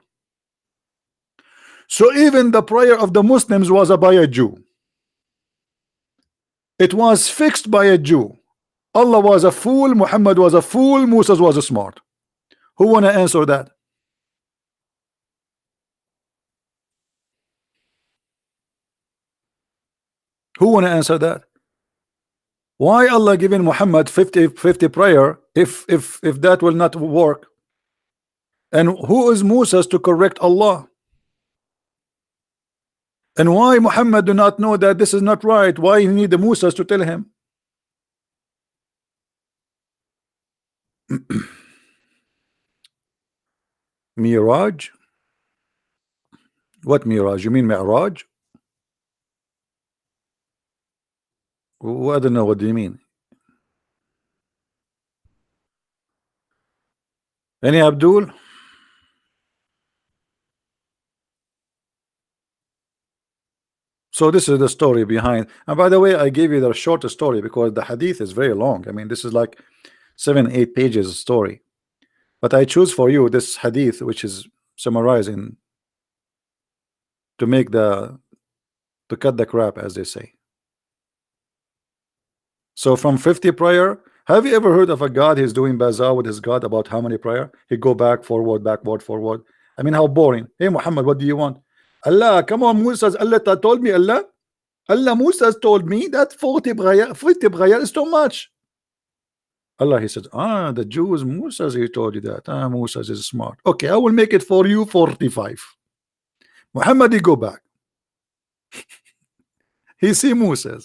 So even the prayer of the Muslims was by a Jew. It was fixed by a Jew. Allah was a fool, Muhammad was a fool, Moses was a smart. Who wanna answer that? Who wanna answer that? Why Allah giving Muhammad 50 prayer if that will not work? And who is Moses to correct Allah? And why Muhammad do not know that this is not right? Why he need the Moses to tell him? Miraj? What Miraj? You mean Mi'raj? I don't know, what do you mean? Any Abdul? So this is the story behind. And by the way, I gave you the shorter story because the hadith is very long. I mean, this is like 7-8 pages story. But I choose for you this hadith, which is summarizing to make to cut the crap, as they say. So from 50 prayer, have you ever heard of a God he's doing bazaar with his God about how many prayer? He go back, forward, backward, forward. I mean, how boring. Hey Muhammad, what do you want? Allah, come on, Musa. Allah told me, Allah Musa told me that 50 prayer is too much. Allah, he said, the Jews, Musa, he told you that. Musa is smart. Okay, I will make it for you 45. Muhammad, he go back. He see Musa.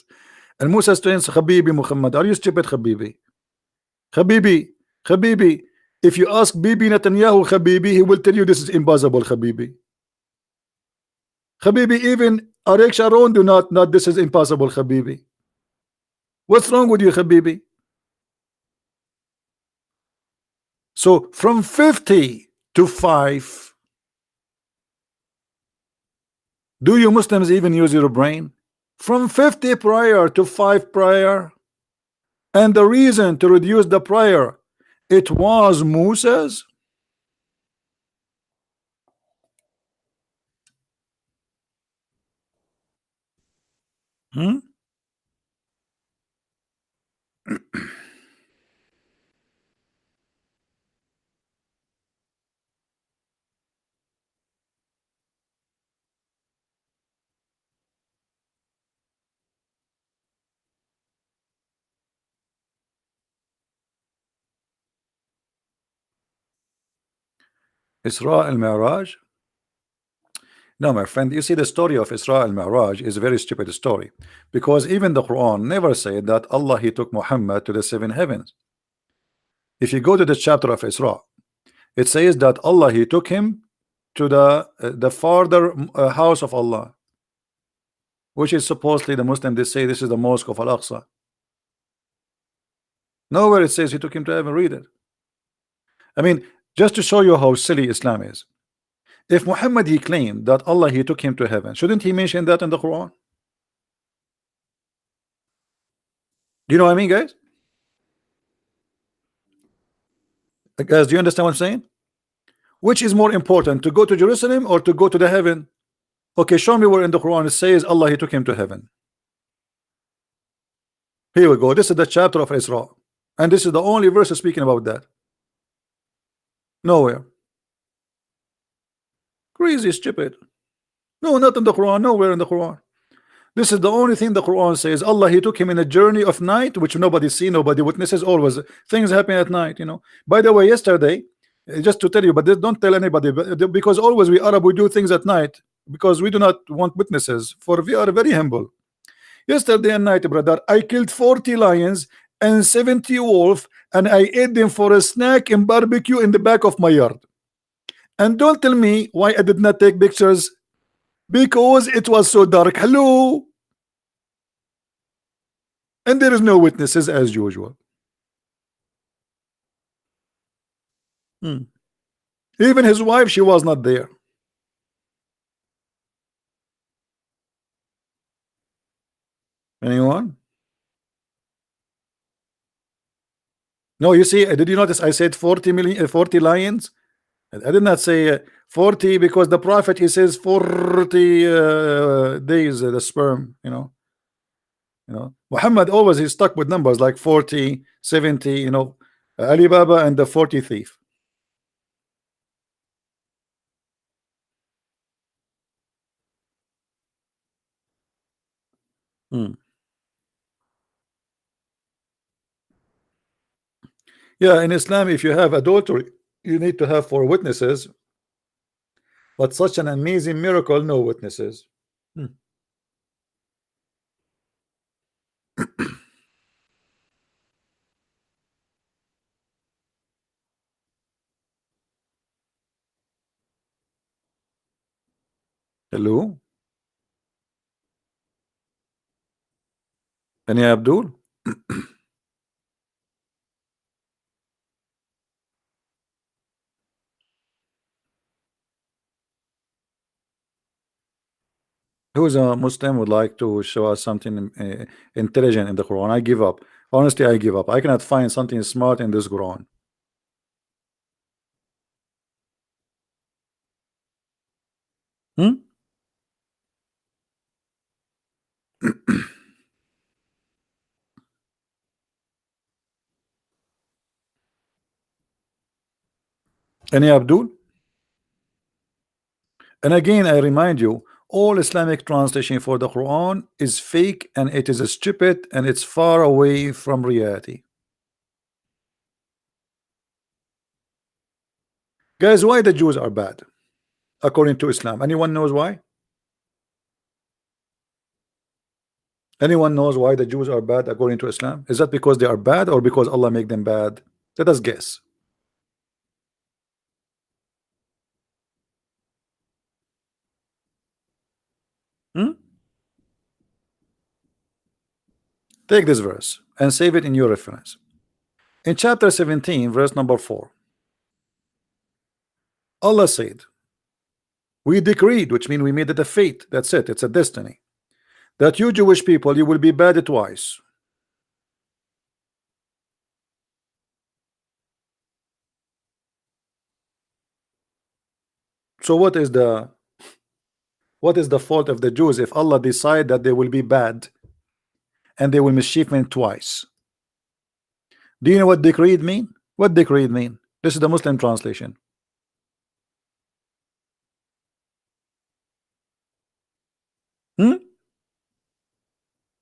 And Musa says, Habibi Muhammad, are you stupid, Habibi? Habibi, Habibi, if you ask Bibi Netanyahu, Habibi, he will tell you this is impossible, Habibi. Habibi, even Ariel Sharon do not this is impossible, Habibi. What's wrong with you, Habibi? So from 50 to 5, do you Muslims even use your brain? From 50 prior to 5 prior, and the reason to reduce the prior, it was Moses. Isra al-Mi'raj? No, my friend, you see, the story of Isra al-Mi'raj is a very stupid story, because even the Quran never said that Allah, he took Muhammad to the 7 heavens. If you go to the chapter of Isra, it says that Allah, he took him to the farther house of Allah, which is supposedly the Muslim, they say this is the mosque of Al-Aqsa. Nowhere it says he took him to heaven. Read it. I mean, just to show you how silly Islam is. If Muhammad, he claimed that Allah, he took him to heaven, shouldn't he mention that in the Quran? Do you know what I mean, guys? Guys, do you understand what I'm saying? Which is more important, to go to Jerusalem or to go to the heaven? Okay, show me where in the Quran it says Allah, he took him to heaven. Here we go. This is the chapter of Isra, and this is the only verse speaking about that. Nowhere. Crazy, stupid. No, not in the Quran. Nowhere in the Quran. This is the only thing the Quran says. Allah, he took him in a journey of night, which nobody see, nobody witnesses. Always things happen at night, you know. By the way, yesterday, just to tell you, but don't tell anybody, because always we Arab, we do things at night because we do not want witnesses, for we are very humble. Yesterday at night, brother, I killed 40 lions and 70 wolves, and I ate them for a snack and barbecue in the back of my yard. And don't tell me why I did not take pictures, because it was so dark. Hello. And there is no witnesses as usual. Even his wife, she was not there. Anyone? No, you see, did you notice I said 40 million, 40 lions? I did not say 40, because the prophet, he says 40 days, the sperm, you know. Muhammad always is stuck with numbers like 40, 70, you know, Alibaba and the 40 thief. Yeah, in Islam, if you have adultery, you need to have 4 witnesses, but such an amazing miracle, no witnesses. Hello. Any Abdul? Who's a Muslim would like to show us something intelligent in the Quran? I give up. Honestly, I give up. I cannot find something smart in this Quran. Hmm? Any Abdul? And again, I remind you, all Islamic translation for the Quran is fake and it is stupid and it's far away from reality. Guys, why the Jews are bad according to Islam? Anyone knows why? Anyone knows why the Jews are bad according to Islam? Is that because they are bad or because Allah make them bad? Let us guess. Hmm? Take this verse and save it in your reference. In chapter 17, verse number 4, Allah said, we decreed, which means we made it a fate. That's it, it's a destiny, that you Jewish people, you will be bad twice. So what is the fault of the Jews if Allah decide that they will be bad and they will mischievement twice? Do you know what decreed mean? What decreed mean? This is the Muslim translation.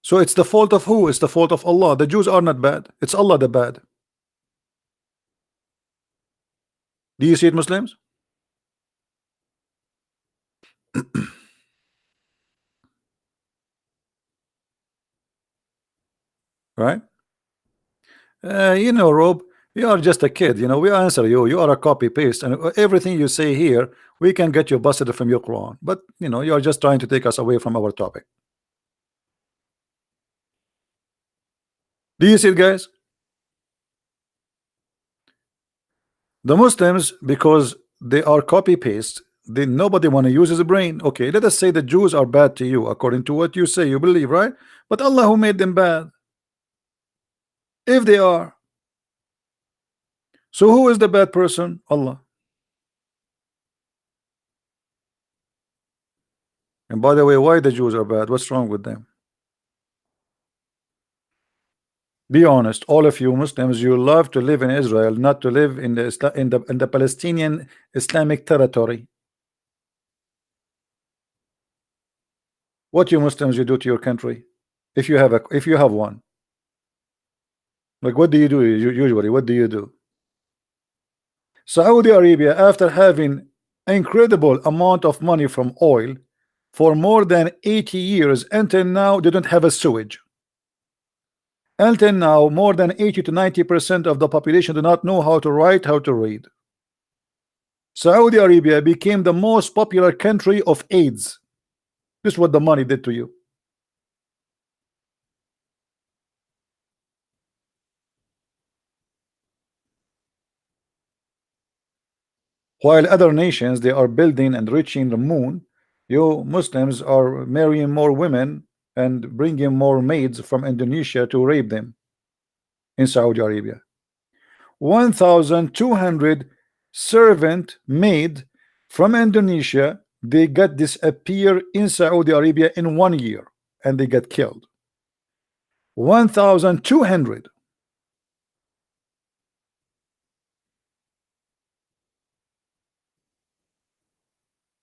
So it's the fault of who? It's the fault of Allah. The Jews are not bad. It's Allah the bad. Do you see it, Muslims? Right? You know, Rob, you are just a kid. You know, we answer you. You are a copy paste, and everything you say here, we can get you busted from your Quran. But you know, you are just trying to take us away from our topic. Do you see it, guys? The Muslims, because they are copy paste, they nobody want to use his brain. Okay, let us say the Jews are bad to you according to what you say, you believe, right? But Allah who made them bad, if they are. So who is the bad person? Allah. And by the way, why the Jews are bad? What's wrong with them? Be honest, all of you Muslims, you love to live in Israel, not to live in the Palestinian Islamic territory. What you Muslims you do to your country, if you have one? Like, what do you do usually? What do you do? Saudi Arabia, after having incredible amount of money from oil for more than 80 years, until now they don't have a sewage. Until now, more than 80 to 90% of the population do not know how to write, how to read. Saudi Arabia became the most popular country of AIDS. This is what the money did to you. While other nations, they are building and reaching the moon, you Muslims are marrying more women and bringing more maids from Indonesia to rape them in Saudi Arabia. 1,200 servant maid from Indonesia, they got disappear in Saudi Arabia in 1 year and they got killed. 1,200.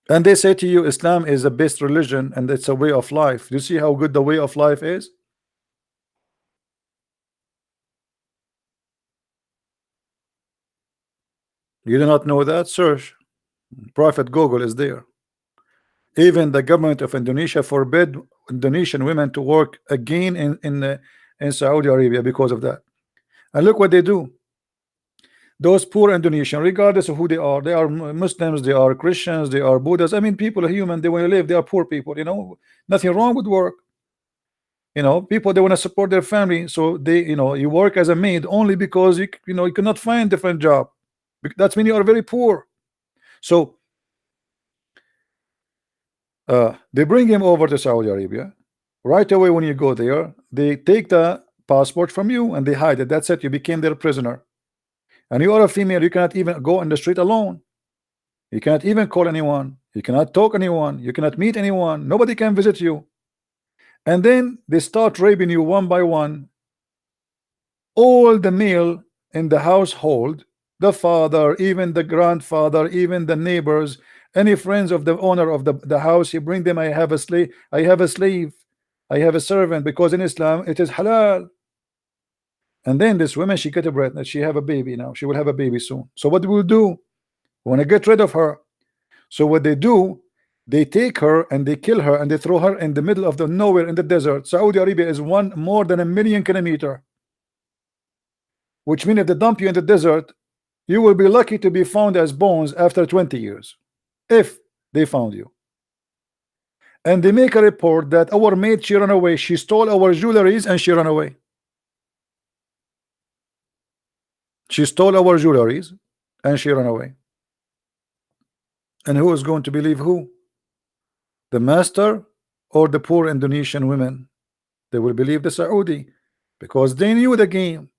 And they say to you Islam is the best religion and it's a way of life. Do you see how good the way of life is? You do not know that? Search. Prophet Google is there. Even the government of Indonesia forbid Indonesian women to work again in Saudi Arabia because of that. And look what they do. Those poor Indonesian, regardless of who they are Muslims, they are Christians, they are Buddhists. I mean, people are human, they want to live, they are poor people, you know, nothing wrong with work. You know, people, they want to support their family, so they, you know, you work as a maid only because you know, you cannot find different job. That's mean you are very poor. So they bring him over to Saudi Arabia. Right away, when you go there, they take the passport from you and they hide it. That's it. You became their prisoner. And you are a female. You cannot even go on the street alone. You cannot even call anyone. You cannot talk anyone. You cannot meet anyone. Nobody can visit you. And then they start raping you one by one. All the male in the household, the father, even the grandfather, even the neighbors, any friends of the owner of the house, you bring them. I have a slave, I have a slave, I have a servant, because in Islam it is halal. And then this woman, she get a pregnant, she have a baby now, she will have a baby soon. So what do we do? We want to get rid of her. So what they do, they take her and they kill her and they throw her in the middle of the nowhere in the desert. Saudi Arabia is more than 1,000,000 kilometers, which means if they dump you in the desert, you will be lucky to be found as bones after 20 years, if they found you. And they make a report that our maid, she ran away, she stole our jewelries and she ran away. She stole our jewelries and she ran away. And who is going to believe who? The master or the poor Indonesian women? They will believe the Saudi, because they knew the game.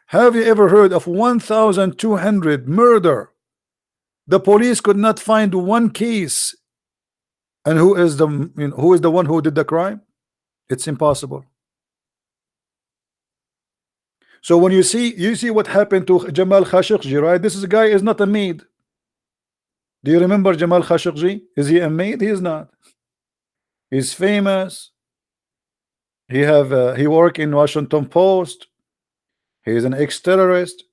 Have you ever heard of 1,200 murder? The police could not find one case. And who is the, you know, who is the one who did the crime? It's impossible. So when you see what happened to Jamal Khashoggi, right? This guy is not a maid. Do you remember Jamal Khashoggi? Is he a maid? He is not. He's famous. He work in Washington Post. He is an ex-terrorist.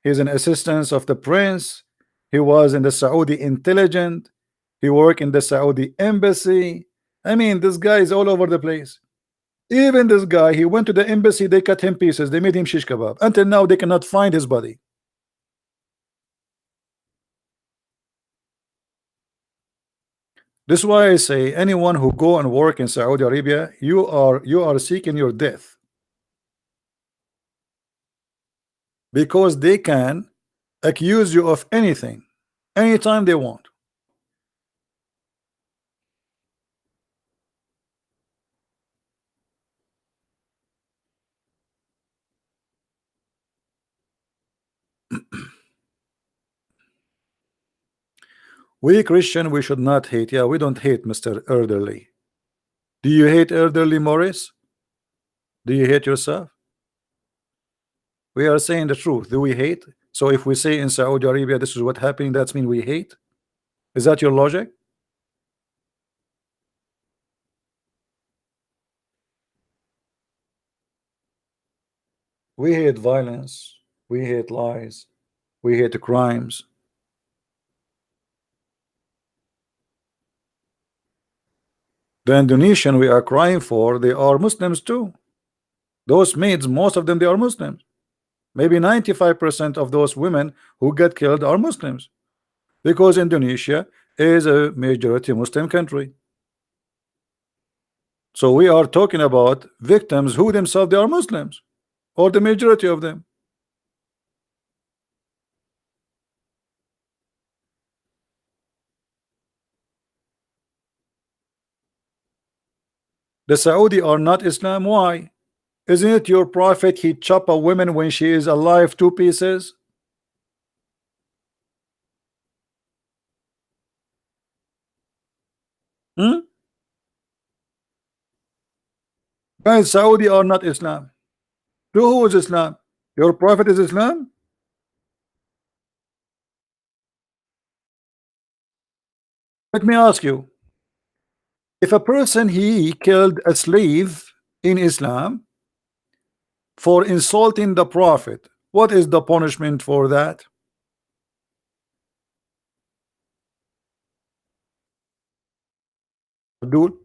He's an assistant of the prince. He was in the Saudi intelligence. He worked in the Saudi embassy. I mean, this guy is all over the place. Even this guy, he went to the embassy, they cut him pieces, they made him shish kebab. Until now, they cannot find his body. This is why I say anyone who go and work in Saudi Arabia, you are seeking your death. Because they can accuse you of anything anytime they want. We Christian, we should not hate. Yeah, we don't hate, Mr. Elderly. Do you hate Elderly Morris? Do you hate yourself? We are saying the truth. Do we hate? So if we say in Saudi Arabia this is what happening, that's mean we hate? Is that your logic? We hate violence, we hate lies, we hate the crimes. The Indonesian we are crying for, they are Muslims too. Those maids, most of them, they are Muslims. Maybe 95% of those women who get killed are Muslims, because Indonesia is a majority Muslim country. So we are talking about victims who themselves they are Muslims, or the majority of them. The Saudi are not Islam. Why? Isn't it your prophet he chop a woman when she is alive two pieces? Hmm? Guys, Saudi are not Islam. To who is Islam? Your prophet is Islam? Let me ask you, if a person he killed a slave in Islam for insulting the prophet, what is the punishment for that? Abdul,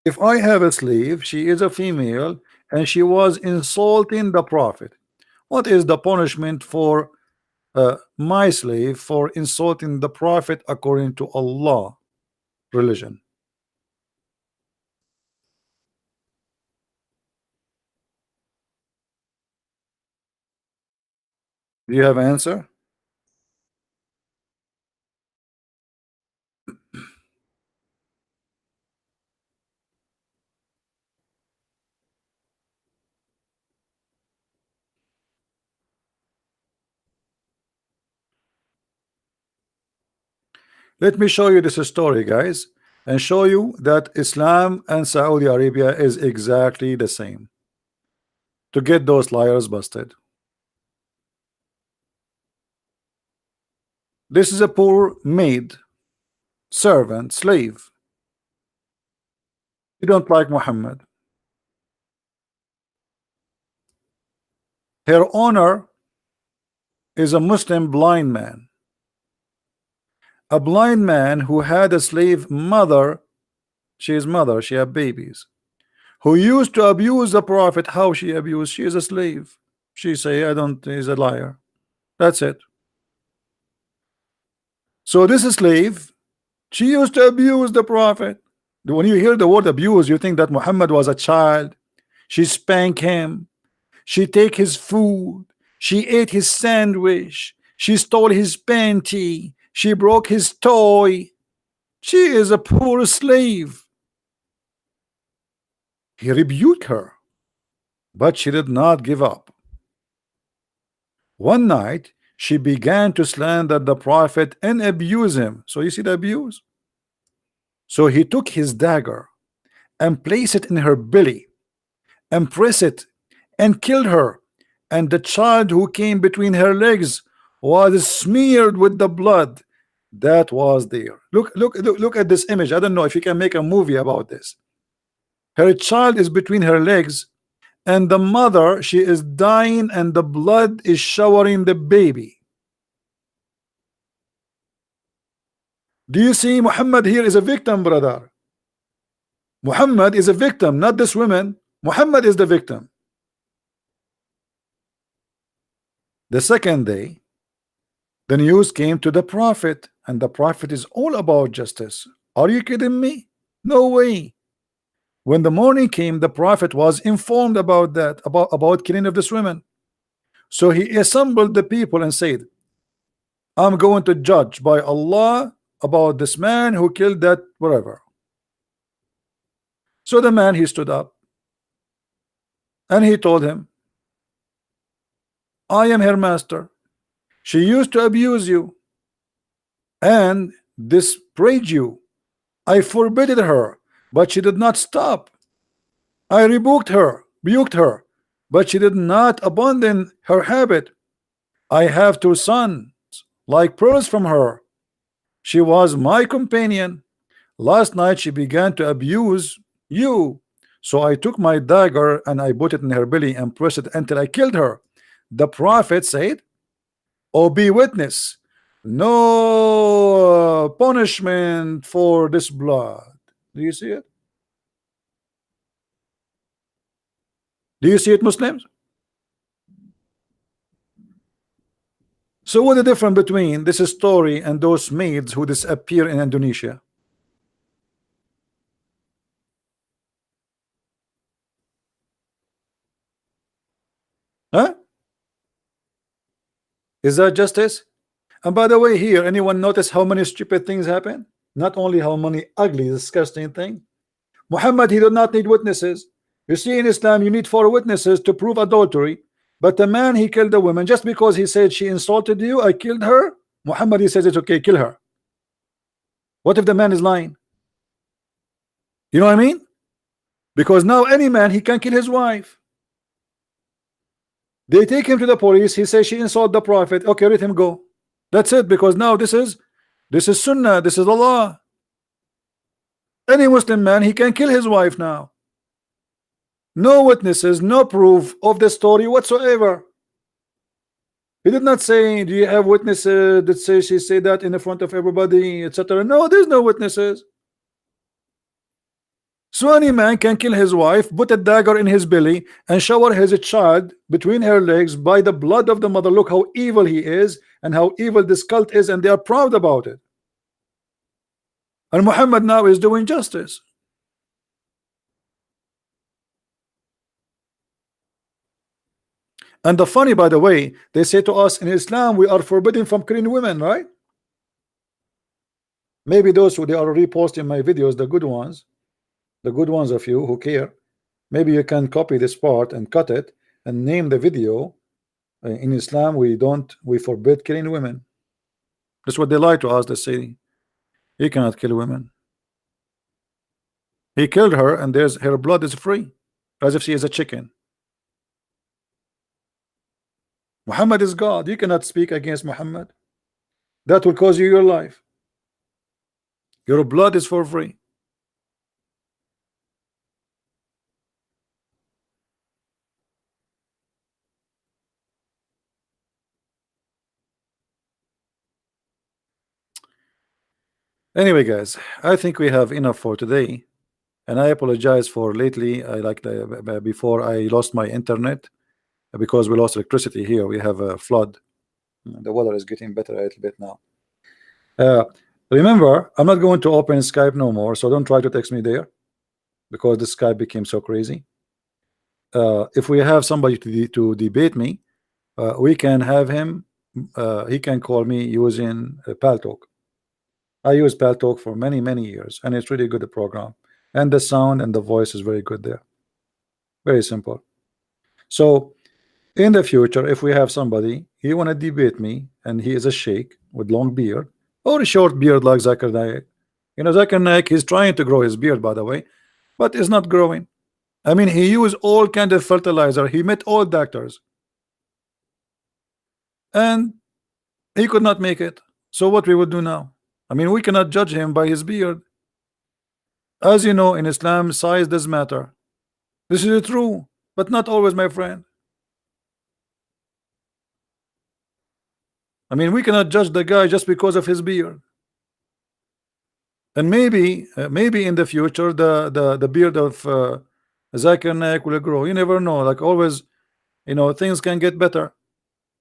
if I have a slave, she is a female and she was insulting the prophet, what is the punishment for my slave for insulting the prophet according to Allah religion? Do you have an answer? Let me show you this story, guys, and show you that Islam and Saudi Arabia is exactly the same, to get those liars busted. This is a poor maid, servant, slave. You don't like Muhammad. Her owner is a Muslim blind man. A blind man who had a slave mother. She is mother, she had babies. Who used to abuse the Prophet. How she abused? She is a slave. She say, I don't, he's a liar. That's it. So this slave, she used to abuse the Prophet. When you hear the word abuse, you think that Muhammad was a child. She spanked him. She take his food. She ate his sandwich. She stole his panty. She broke his toy. She is a poor slave. He rebuked her, but she did not give up. One night, she began to slander the Prophet and abuse him. So you see the abuse? So he took his dagger and placed it in her belly and pressed it and killed her. And the child who came between her legs was smeared with the blood that was there. Look at this image. I don't know if you can make a movie about this. Her child is between her legs, and the mother, she is dying, and the blood is showering the baby. Do you see Muhammad here is a victim, brother? Muhammad is a victim, not this woman. Muhammad is the victim. The second day, the news came to the Prophet, and the Prophet is all about justice. Are you kidding me? No way. When the morning came, the Prophet was informed about that, about killing of this woman. So he assembled the people and said, I'm going to judge by Allah about this man who killed that whatever. So the man, he stood up and he told him, I am her master. She used to abuse you and disparage you. I forbade her, but she did not stop. I rebuked her, but she did not abandon her habit. I have 2 sons, like pearls from her. She was my companion. Last night she began to abuse you. So I took my dagger and I put it in her belly and pressed it until I killed her. The Prophet said, oh, be witness, no punishment for this blood. Do you see it? Do you see it, Muslims? So what's the difference between this story and those maids who disappear in Indonesia? Huh? Is that justice? And by the way, here, anyone notice how many stupid things happen? Not only how many ugly, disgusting things. Muhammad, he did not need witnesses. You see, in Islam, you need 4 witnesses to prove adultery. But the man, he killed a woman just because he said she insulted you, I killed her. Muhammad, he says it's okay, kill her. What if the man is lying? You know what I mean? Because now any man, he can kill his wife. They take him to the police. He says she insulted the Prophet. Okay, let him go. That's it. Because now this is Sunnah. This is the law. Any Muslim man, he can kill his wife now. No witnesses, no proof of the story whatsoever. He did not say, do you have witnesses that say she said that in the front of everybody, etc.? No, there's no witnesses. So any man can kill his wife, put a dagger in his belly, and shower his child between her legs by the blood of the mother. Look how evil he is and how evil this cult is, and they are proud about it. And Muhammad now is doing justice. And the funny, by the way, they say to us in Islam we are forbidden from killing women, right? Maybe those who they are reposting my videos, the good ones of you who care, maybe you can copy this part and cut it and name the video. In Islam, we forbid killing women. That's what they lie to us. They say he cannot kill women. He killed her, and there's her blood is free, as if she is a chicken. Muhammad is God. You cannot speak against Muhammad. That will cause you your life. Your blood is for free. Anyway, guys, I think we have enough for today, and I apologize for lately. I like before I lost my internet because we lost electricity here. We have a flood. The weather is getting better a little bit now. Remember, I'm not going to open Skype no more, so don't try to text me there because the Skype became so crazy. If we have somebody to debate me, we can have him. He can call me using Paltalk. I use Paltalk for many years, and it's really good program, and the sound and the voice is very good there. Very simple. So in the future, if we have somebody he want to debate me and he is a sheikh with long beard or a short beard like Zakir Naik, you know, Zakir Naik, he's trying to grow his beard, by the way, but it's not growing. I mean, he used all kind of fertilizer. He met all doctors, and he could not make it. So what we would do now? I mean, we cannot judge him by his beard. As you know, in Islam, size does matter. This is true, but not always, my friend. I mean, we cannot judge the guy just because of his beard. And maybe in the future, the beard of Zakir Naik will grow. You never know. Like always, you know, things can get better.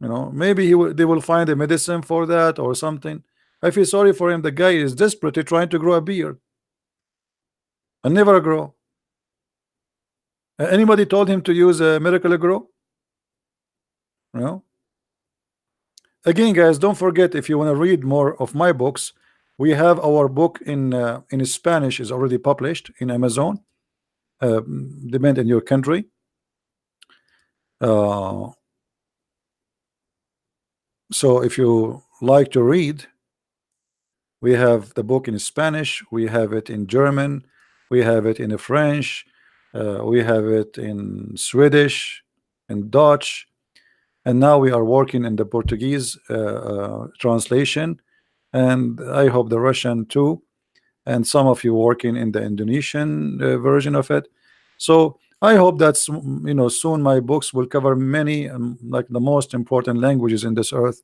You know, maybe they will find a medicine for that or something. I feel sorry for him. The guy is desperately trying to grow a beard and never grow. Anybody told him to use a Miracle Grow? No. Again, guys, don't forget, if you want to read more of my books, we have our book in Spanish is already published in Amazon. Depend in your country. So if you like to read, we have the book in Spanish, we have it in German, we have it in French, we have it in Swedish, in Dutch, and now we are working in the Portuguese translation, and I hope the Russian too, and some of you working in the Indonesian version of it. So I hope that's, you know, soon my books will cover many like the most important languages in this earth,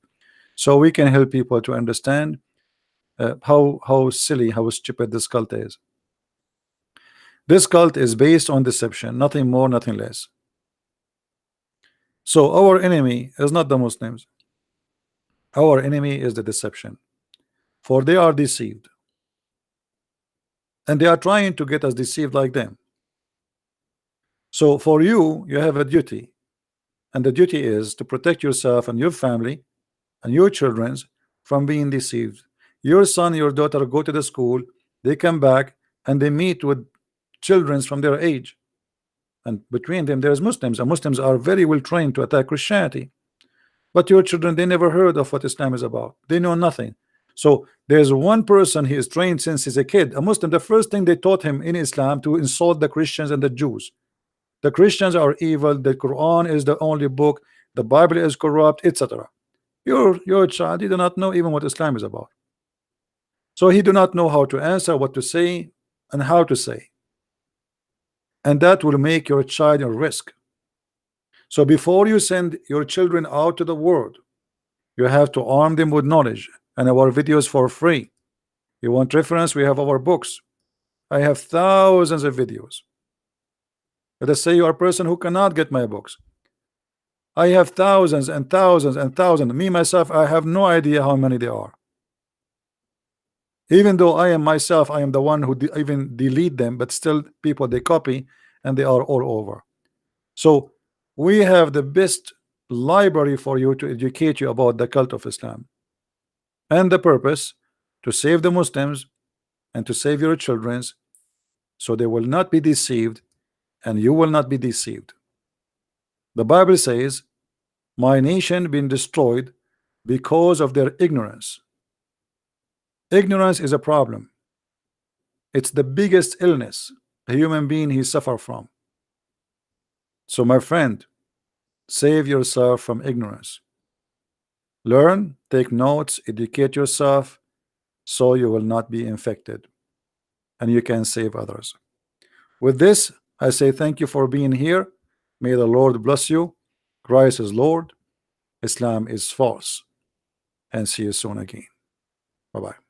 so we can help people to understand how silly, how stupid this cult is. This cult is based on deception, nothing more, nothing less. So our enemy is not the Muslims. Our enemy is the deception, for they are deceived, and they are trying to get us deceived like them. So for you, you have a duty, and the duty is to protect yourself and your family and your children from being deceived. Your son, your daughter go to the school, they come back and they meet with children from their age, and between them there's Muslims, and Muslims are very well trained to attack Christianity. But your children, they never heard of what Islam is about. They know nothing. So there's one person, he is trained since he's a kid, a Muslim. The first thing they taught him in Islam to insult the Christians and the Jews. The Christians are evil, the Quran is the only book, the Bible is corrupt, etc. Your child, he do not know even what Islam is about. So he do not know how to answer, what to say, and how to say. And that will make your child a risk. So before you send your children out to the world, you have to arm them with knowledge, and our videos for free. You want reference? We have our books. I have thousands of videos. Let us say you are a person who cannot get my books. I have thousands and thousands and thousands. Me myself, I have no idea how many there are. Even though I am myself, I am the one who even delete them, but still people they copy and they are all over. So we have the best library for you to educate you about the cult of Islam, and the purpose to save the Muslims and to save your children, so they will not be deceived and you will not be deceived. The Bible says, my nation been destroyed because of their ignorance. Ignorance is a problem. It's the biggest illness a human being he suffer from. So my friend, save yourself from ignorance. Learn, take notes, educate yourself, so you will not be infected and you can save others. With this, I say thank you for being here. May the Lord bless you. Christ is Lord, Islam is false, and see you soon again. Bye-bye.